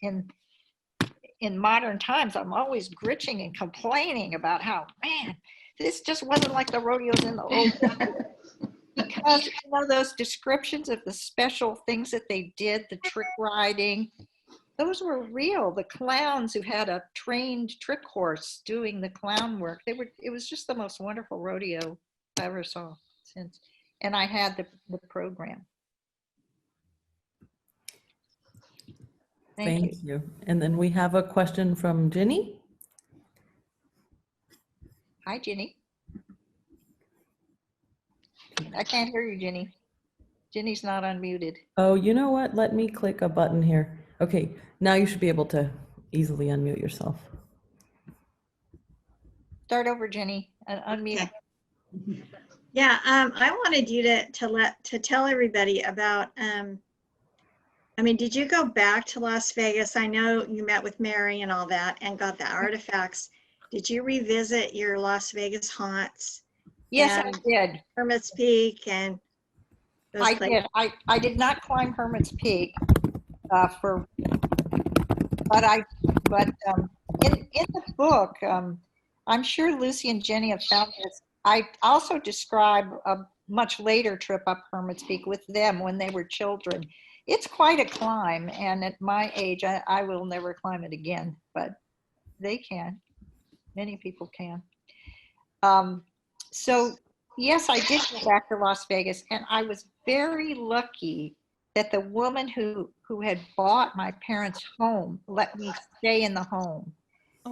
D: in modern times, I'm always gritching and complaining about how, man, this just wasn't like the rodeos in the old days. because you know those descriptions of the special things that they did, the trick riding, those were real. The clowns who had a trained trick horse doing the clown work, it was just the most wonderful rodeo I ever saw since. And I had the program. Thank you.
B: Thank you. And then we have a question from Ginny.
D: Hi, Ginny. I can't hear you, Ginny. Ginny's not unmuted.
B: Oh, you know what? Let me click a button here. Okay, now you should be able to easily unmute yourself.
D: Start over, Ginny, and unmute.
C: Okay. Yeah, I wanted you to tell everybody about, I mean, did you go back to Las Vegas? I know you met with Mary and all that and got the artifacts. Did you revisit your Las Vegas haunts?
D: Yes,
C: and
D: I did.
C: Hermit's Peak and those
D: I
C: places?
D: did. I did not climb Hermit's Peak but in the book, I'm sure Lucy and Jenny have found this. I also describe a much later trip up Hermit's Peak with them when they were children. It's quite a climb, and at my age, I will never climb it again, but they can. Many people can. So yes, I did go back to Las Vegas, and I was very lucky that the woman who had bought my parents' home let me stay in the home.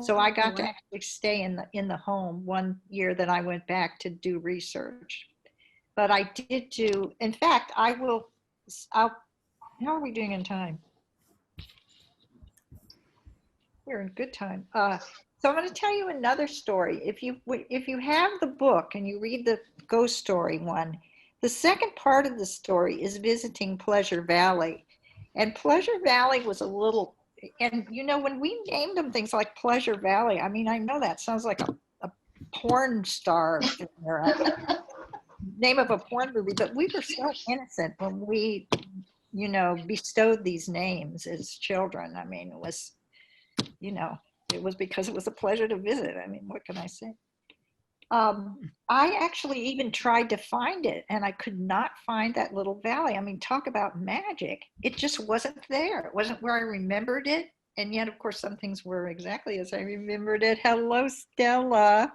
D: So I got to actually stay in the home one year that I went back to do research. But I did do, in fact, how are we doing in time? We're in good time. So I'm going to tell you another story. If you have the book and you read the ghost story one, the second part of the story is visiting Pleasure Valley. And Pleasure Valley was a little, and you know, when we named them things like Pleasure Valley, I mean, I know that sounds like a porn star name of a porn movie, but we were so innocent when we, you know, bestowed these names as children. I mean, it was, you know, it was because it was a pleasure to visit. I mean, what can I say? I actually even tried to find it, and I could not find that little valley. I mean, talk about magic. It just wasn't there. It wasn't where I remembered it. And yet, of course, some things were exactly as I remembered it. Hello, Stella,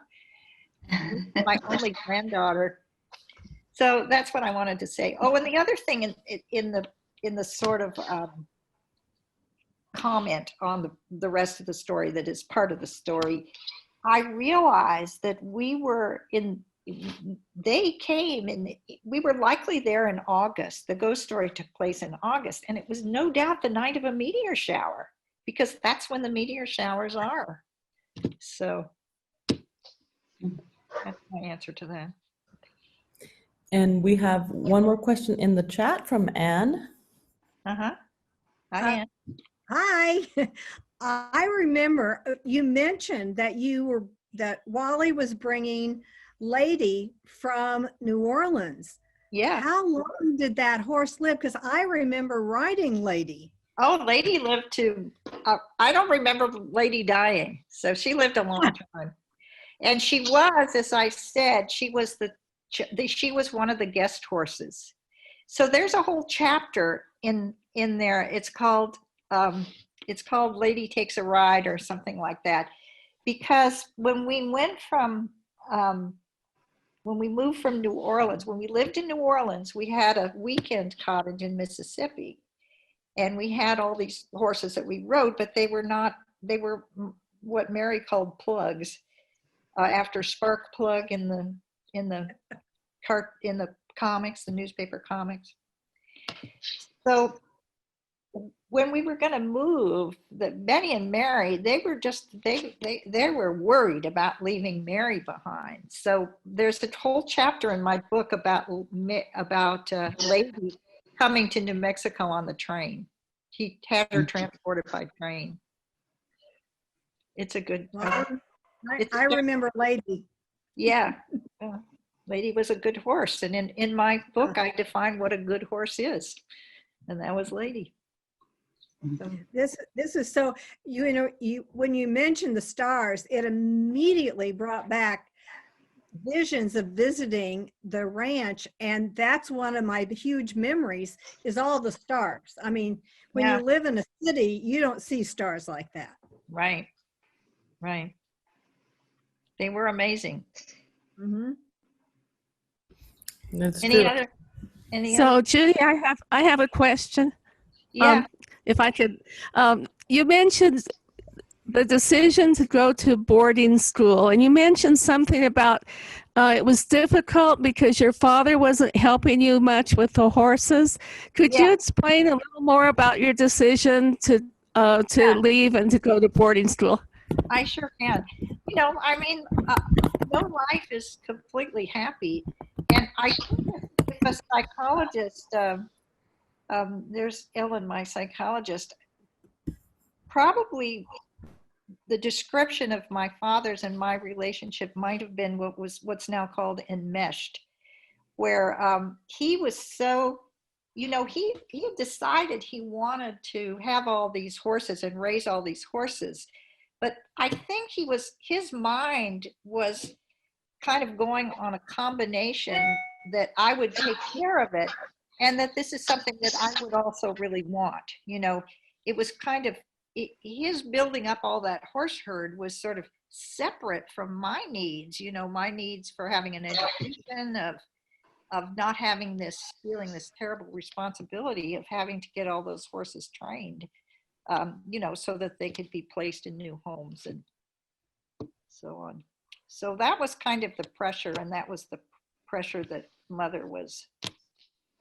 D: my only granddaughter. So that's what I wanted to say. Oh, and the other thing in the sort of comment on the rest of the story that is part of the story, I realized that they came and we were likely there in August. The ghost story took place in August, and it was no doubt the night of a meteor shower, because that's when the meteor showers are. So that's my answer to that.
B: And we have one more question in the chat from Anne.
D: Hi, Anne.
G: Hi. I remember you mentioned that that Wally was bringing Lady from New Orleans.
D: Yeah.
G: How long did that horse live? Because I remember riding Lady.
D: Oh, Lady lived to, I don't remember Lady dying. So she lived a long time. And she was, as I said, she was one of the guest horses. So there's a whole chapter in there. It's called Lady Takes a Ride or something like that. Because when we moved from New Orleans, when we lived in New Orleans, we had a weekend cottage in Mississippi. And we had all these horses that we rode, but they were what Mary called plugs, after Spark Plug in the comics, the newspaper comics. So when we were going to move, Betty and Mary, they were worried about leaving Mary behind. So there's a whole chapter in my book about Lady coming to New Mexico on the train. He had her transported by train. It's a good.
G: I remember Lady.
D: Yeah, Lady was a good horse, and in my book I define what a good horse is, and that was Lady. So.
G: This is so, when you mentioned the stars, it immediately brought back visions of visiting the ranch, and that's one of my huge memories is all the stars. I mean, when
D: Yeah.
G: you live in a city, you don't see stars like that.
D: Right. Right. They were amazing.
G: Hmm.
B: That's
D: Any
B: true.
D: other? Any
E: So
D: other?
E: Judy, I have a question.
D: Yeah.
E: If I could, you mentioned the decision to go to boarding school, and you mentioned something about it was difficult because your father wasn't helping you much with the horses. Could
D: Yeah.
E: you explain a little more about your decision to
D: Yeah.
E: leave and to go to boarding school?
D: I sure can. You know, I mean, no life is completely happy. And I think if a psychologist, there's Ellen, my psychologist, probably the description of my father's and my relationship might have been what's now called enmeshed, where he was so, you know, he had decided he wanted to have all these horses and raise all these horses. But I think his mind was kind of going on a combination that I would take care of it and that this is something that I would also really want. You know, it was kind of, his building up all that horse herd was sort of separate from my needs, you know, my needs for having an education, of not having feeling this terrible responsibility of having to get all those horses trained. You know, so that they could be placed in new homes and so on. So that was kind of the pressure, and that was the pressure that mother was,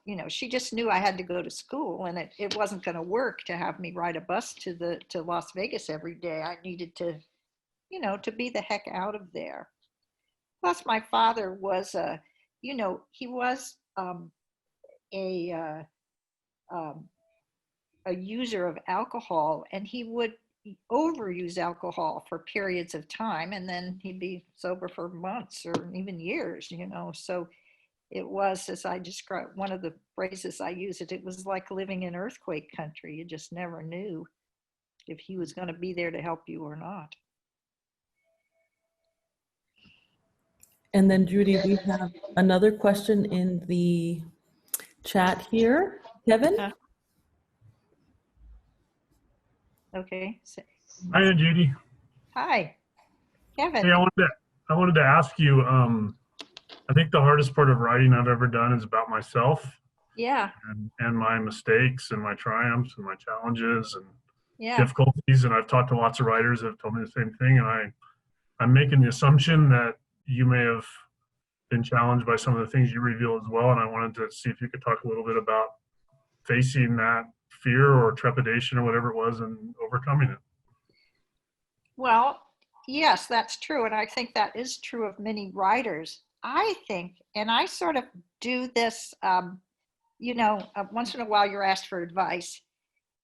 D: you know, she just knew I had to go to school, and it wasn't going to work to have me ride a bus to Las Vegas every day. I needed to, you know, to be the heck out of there. Plus my father was you know, he was a user of alcohol, and he would overuse alcohol for periods of time, and then he'd be sober for months or even years, you know. So it was, as I described, one of the phrases I use it was like living in earthquake country. You just never knew if he was going to be there to help you or not.
B: And then Judy, we have another question in the chat here. Kevin?
D: Okay. So,
H: Hi, Judy.
D: hi, Kevin.
H: Hey, I wanted to ask you. I think the hardest part of writing I've ever done is about myself
D: Yeah.
H: and my mistakes and my triumphs and my challenges and
D: Yeah.
H: difficulties. And I've talked to lots of writers that have told me the same thing. And I'm making the assumption that you may have been challenged by some of the things you reveal as well. And I wanted to see if you could talk a little bit about facing that fear or trepidation or whatever it was and overcoming it.
D: Well, yes, that's true. And I think that is true of many writers. I think, and I sort of do this, you know, once in a while you're asked for advice.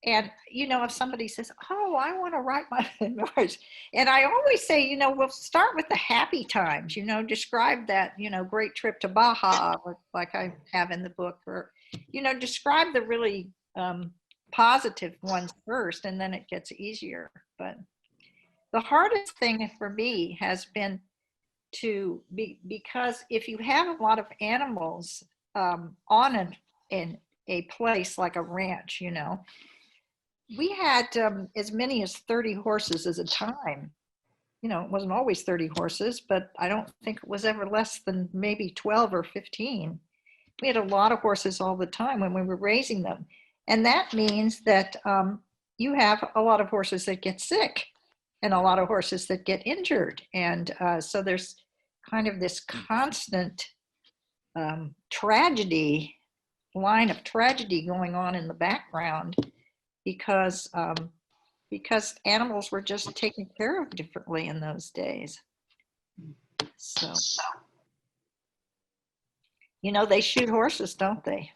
D: And, you know, if somebody says, oh, I want to write my memoirs. And I always say, you know, we'll start with the happy times, you know, describe that, you know, great trip to Baja, like I have in the book, or, you know, describe the really positive ones first, and then it gets easier. But the hardest thing for me has been because if you have a lot of animals in a place like a ranch, you know, we had as many as 30 horses at a time. You know, it wasn't always 30 horses, but I don't think it was ever less than maybe 12 or 15. We had a lot of horses all the time when we were raising them. And that means that you have a lot of horses that get sick and a lot of horses that get injured. And so there's kind of this constant tragedy, line of tragedy going on in the background because animals were just taken care of differently in those days. So, you know, they shoot horses, don't they?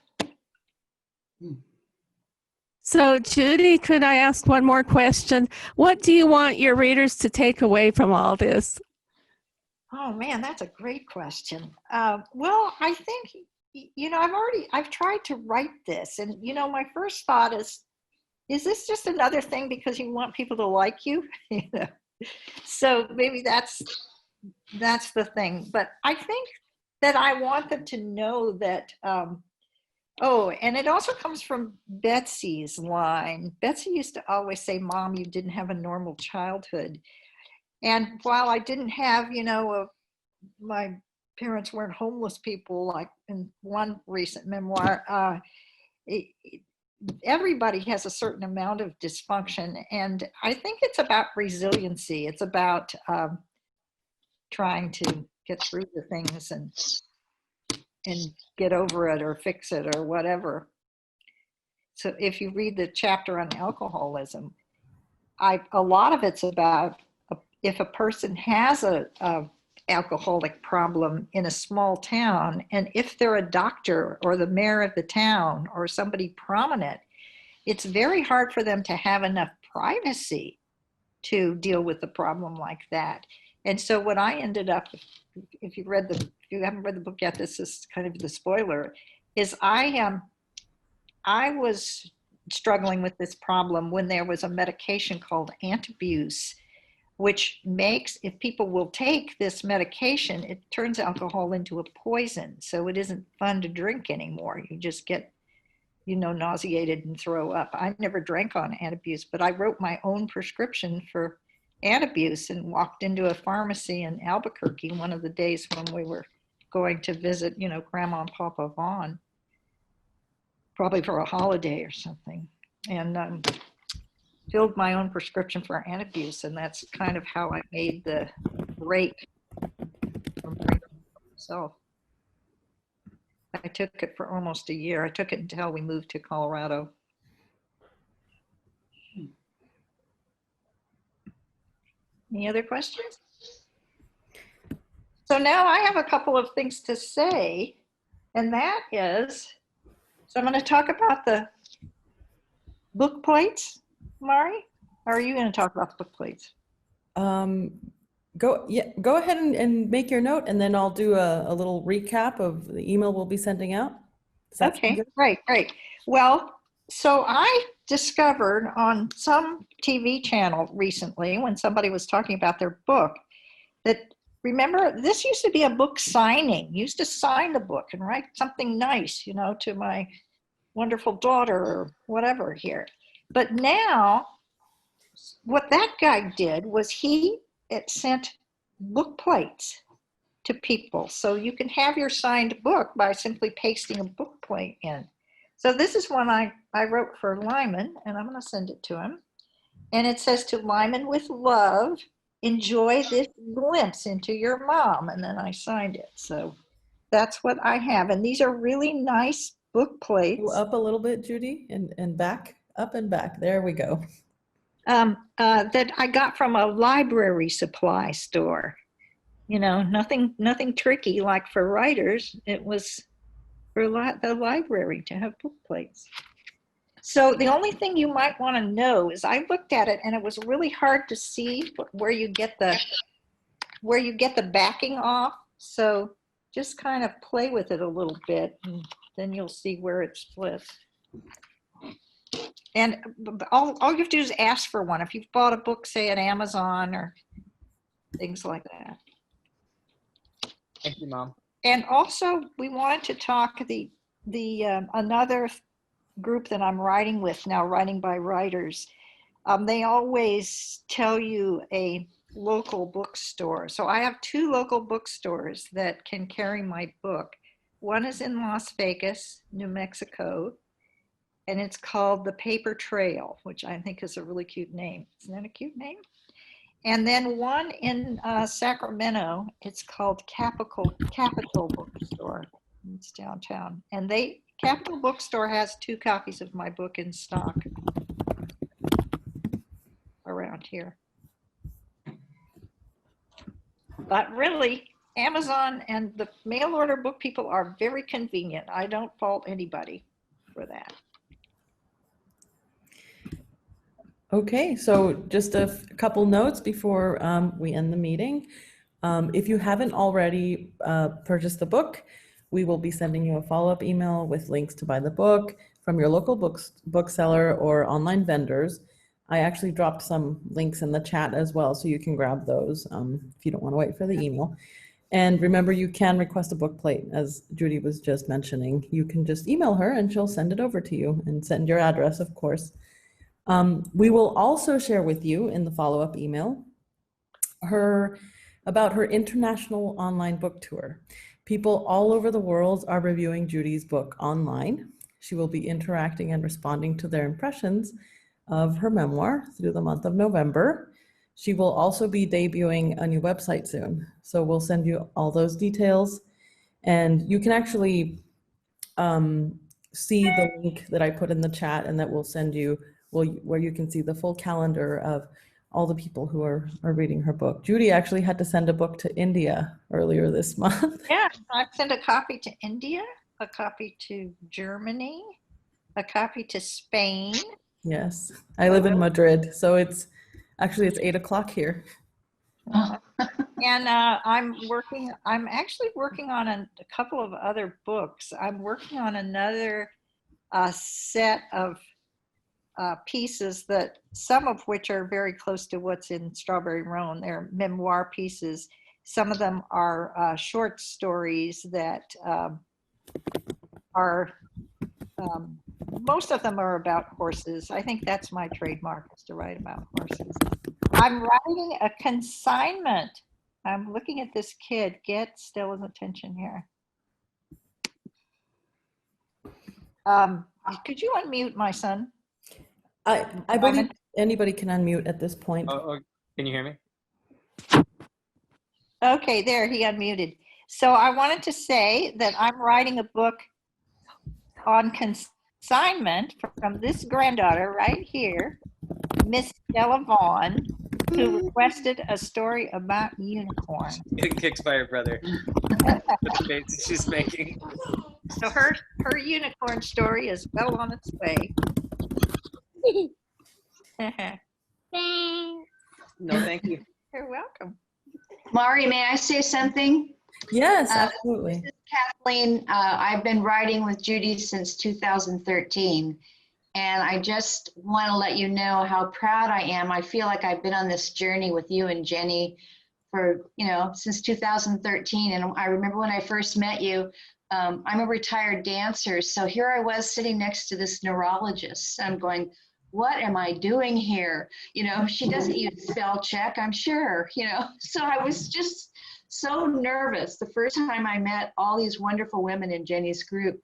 E: So Judy, could I ask one more question? What do you want your readers to take away from all this?
D: Oh man, that's a great question. Well, I think, you know, I've tried to write this, and, you know, my first thought is this just another thing because you want people to like you? You know? So maybe that's that's the thing. But I think that I want them to know that, oh, and it also comes from Betsy's line. Betsy used to always say, Mom, you didn't have a normal childhood. And while I didn't have, my parents weren't homeless people, like in one recent memoir, everybody has a certain amount of dysfunction. And I think it's about resiliency. It's about trying to get through the things and get over it or fix it or whatever. So if you read the chapter on alcoholism, a lot of it's about if a person has a alcoholic problem in a small town, and if they're a doctor or the mayor of the town or somebody prominent, it's very hard for them to have enough privacy to deal with a problem like that. And so what I ended up, if you haven't read the book yet, this is kind of the spoiler, is I was struggling with this problem when there was a medication called antabuse, which makes, if people will take this medication, it turns alcohol into a poison. So it isn't fun to drink anymore. You just get, nauseated and throw up. I never drank on antabuse, but I wrote my own prescription for antabuse and walked into a pharmacy in Albuquerque one of the days when we were going to visit, Grandma and Papa Vaughan, probably for a holiday or something, and filled my own prescription for antabuse, and that's kind of how I made the break from drinking myself. I took it for almost a year. I took it until we moved to Colorado. Any other questions? So now I have a couple of things to say, and that is, so I'm going to talk about the book plates, Mari, or are you going to talk about the book plates?
B: Go ahead and make your note, and then I'll do a little recap of the email we'll be sending out.
D: Okay, great. Well, so I discovered on some TV channel recently when somebody was talking about their book that, remember, this used to be a book signing. You used to sign the book and write something nice, to my wonderful daughter or whatever here. But now, what that guy did was it sent book plates to people. So you can have your signed book by simply pasting a book plate in. So this is one I wrote for Lyman, and I'm going to send it to him. And it says, to Lyman with love, enjoy this glimpse into your mom. And then I signed it. So that's what I have. And these are really nice book plates.
B: Go up a little bit, Judy, and back, up and back. There we go.
D: That I got from a library supply store. Nothing tricky like for writers. It was for the library to have book plates. So the only thing you might want to know is I looked at it and it was really hard to see where you get the backing off. So just kind of play with it a little bit, and then you'll see where it splits. And all you have to do is ask for one. If you've bought a book, say at Amazon or things like that.
I: Thank you, Mom.
D: And also, we wanted to talk the another group that I'm writing with now, Writing by Writers. They always tell you a local bookstore. So I have 2 local bookstores that can carry my book. One is in Las Vegas, New Mexico, and it's called The Paper Trail, which I think is a really cute name. Isn't that a cute name? And then one in Sacramento, it's called Capital Bookstore. It's downtown. And Capital Bookstore has 2 copies of my book in stock around here. But really, Amazon and the mail order book people are very convenient. I don't fault anybody for that.
B: Okay, so just a couple notes before we end the meeting. If you haven't already purchased the book, we will be sending you a follow-up email with links to buy the book from your local bookseller or online vendors. I actually dropped some links in the chat as well, so you can grab those if you don't want to wait for the email. And remember, you can request a book plate, as Judy was just mentioning. You can just email her and she'll send it over to you, and send your address, of course. We will also share with you in the follow-up email about her international online book tour. People all over the world are reviewing Judy's book online. She will be interacting and responding to their impressions of her memoir through the month of November. She will also be debuting a new website soon. So we'll send you all those details. And you can actually see the link that I put in the chat, and that will send you, where you can see the full calendar of all the people who are reading her book. Judy actually had to send a book to India earlier this month.
D: Yeah, I sent a copy to India, a copy to Germany, a copy to Spain.
B: Yes, I live in Madrid, so it's 8 o'clock here.
D: And I'm actually working on a couple of other books. I'm working on another set of pieces, that some of which are very close to what's in Strawberry Roan. They're memoir pieces. Some of them are short stories that are, most of them are about horses. I think that's my trademark, is to write about horses. I'm writing a consignment. I'm looking at this kid. Get still his attention here. Could you unmute my son?
B: I believe anybody can unmute at this point.
I: Oh, can you hear me?
D: Okay, there, he unmuted. So I wanted to say that I'm writing a book on consignment from this granddaughter right here, Miss Stella Vaughan, who requested a story about unicorns.
I: Getting kicked by her brother. With the face she's making.
D: So her unicorn story is well on its way.
I: No, thank you.
D: You're welcome.
J: Mari, may I say something?
B: Yes, absolutely.
J: This is Kathleen. I've been writing with Judy since 2013, and I just want to let you know how proud I am. I feel like I've been on this journey with you and Jenny for, since 2013. And I remember when I first met you, I'm a retired dancer. So here I was sitting next to this neurologist. I'm going, what am I doing here? She doesn't use spell check, I'm sure, So I was just so nervous the first time I met all these wonderful women in Jenny's group.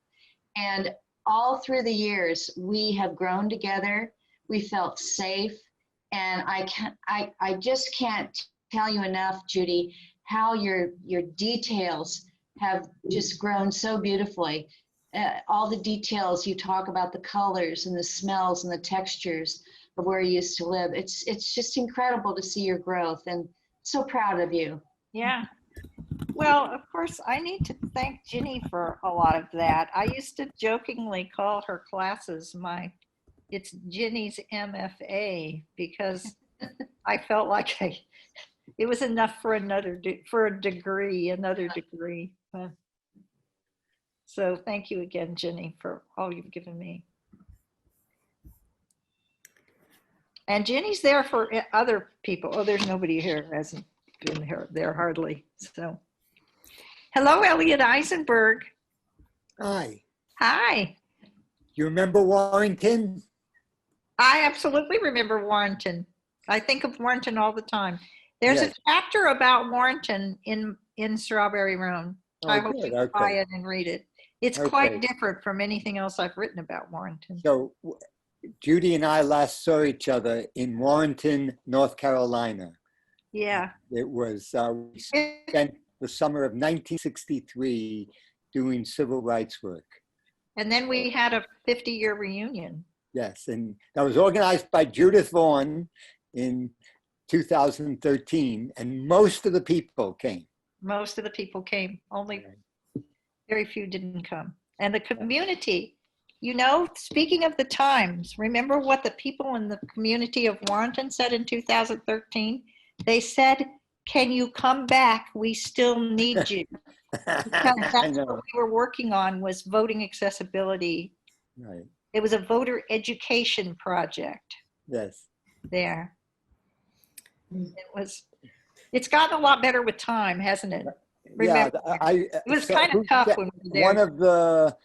J: And all through the years, we have grown together. We felt safe. And I just can't tell you enough, Judy, how your details have just grown so beautifully. All the details you talk about, the colors and the smells and the textures of where you used to live. It's just incredible to see your growth, and so proud of you.
D: Yeah. Well, of course, I need to thank Ginny for a lot of that. I used to jokingly call her classes it's Ginny's MFA, because I felt like it was enough for another degree. So thank you again, Ginny, for all you've given me. And Ginny's there for other people. Oh, there's nobody here who hasn't been there hardly. So, hello, Elliot Eisenberg.
K: Hi.
D: Hi.
K: You remember Warrington?
D: I absolutely remember Warrington. I think of Warrington all the time. There's
K: Yes.
D: a chapter about Warrington in Strawberry Roan.
K: Oh,
D: I hope
K: good.
D: you
K: Okay.
D: buy it and read it. It's
K: Okay.
D: quite different from anything else I've written about Warrington.
K: So Judy and I last saw each other in Warrington, North Carolina.
D: Yeah.
K: It was, we spent the summer of 1963 doing civil rights work.
D: And then we had a 50-year reunion.
K: Yes, and that was organized by Judith Vaughan in 2013, and most of the people came.
D: Most of the people came, only very few didn't come. And the community, speaking of the times, remember what the people in the community of Warrington said in 2013? They said, can you come back? We still need you. Because that's what we were working on, was voting accessibility.
K: Right.
D: It was a voter education project.
K: Yes.
D: there. It's gotten a lot better with time, hasn't it?
K: Yeah,
D: Remember,
K: it
D: was kind of tough when we were there.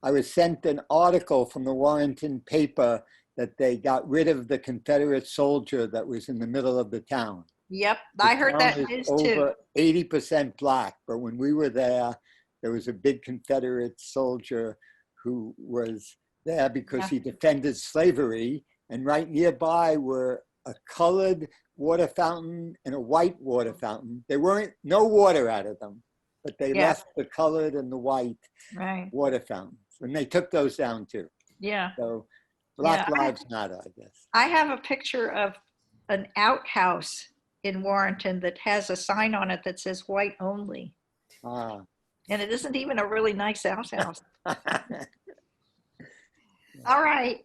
K: I was sent an article from the Warrenton paper that they got rid of the Confederate soldier that was in the middle of the town.
D: Yep,
K: The
D: I heard
K: town
D: that
K: is
D: news too.
K: over 80% black, but when we were there was a big Confederate soldier who was there because he defended slavery, and right nearby were a colored water fountain and a white water fountain. There weren't no water out of them, but they left the colored and the white water fountains, and they took those down too.
D: Yeah.
K: So Black Lives Matter, I guess.
D: I have a picture of an outhouse in Warrenton that has a sign on it that says white only.
K: Ah.
D: And it isn't even a really nice outhouse. All right.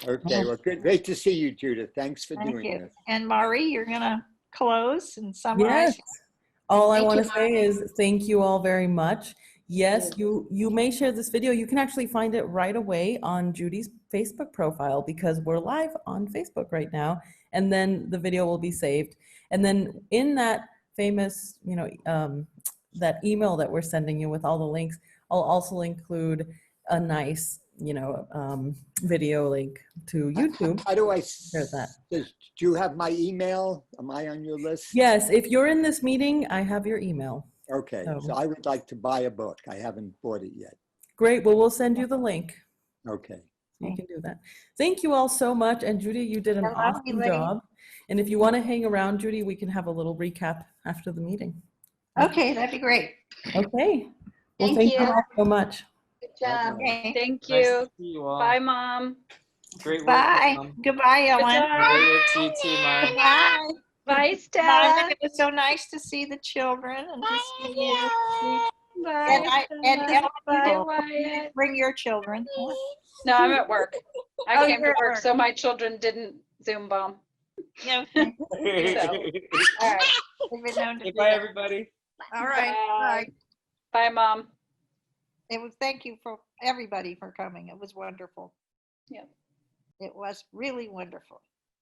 K: Okay, well, good. Great to see you, Judith. Thanks for
D: Thank
K: doing
D: you.
K: this.
D: And Mari, you're going to close and summarize?
B: Yes. All I
F: Thank
B: want
F: you,
B: to say is thank you all very much. Yes, you may share this video. You can actually find it right away on Judy's Facebook profile because we're live on Facebook right now. And then the video will be saved. And then in that famous, that email that we're sending you with all the links, I'll also include a nice, video link to YouTube.
K: How do I
B: share that?
K: do you have my email? Am I on your list?
B: Yes, if you're in this meeting, I have your email.
K: Okay, so I would like to buy a book. I haven't bought it yet.
B: Great, well, we'll send you the link.
K: Okay.
B: You can do that. Thank you all so much. And Judy, you did an
D: I love you,
B: awesome
D: lady.
B: job. And if you want to hang around, Judy, we can have a little recap after the meeting.
D: Okay, that'd be great.
B: Okay. Well,
J: Thank
B: thank you
J: you.
B: all so much.
J: Good job.
D: Okay.
L: Thank
I: Nice
L: you.
I: to see you all.
L: Bye, Mom.
I: Great work.
D: Bye.
I: Mom.
D: Goodbye,
L: Good
D: Ellen.
L: job.
I: Great work to you too, Mari.
D: Bye.
L: Bye, Stella.
D: Bye. It was so nice to see the children and to see you.
L: Bye,
D: And
L: Stella. Bye,
D: Ellen,
L: Wyatt.
D: bring your children.
L: No, I'm at work. I
D: Oh,
L: came
D: you're
L: to
D: at
L: work,
D: work.
L: so my children didn't Zoom bomb.
D: Yeah.
L: So,
D: All right. They've been known to do
I: Goodbye,
D: that.
I: everybody.
D: All right. All right.
L: bye, Mom.
D: It was, thank you for everybody for coming. It was wonderful.
L: Yep.
D: It was really wonderful.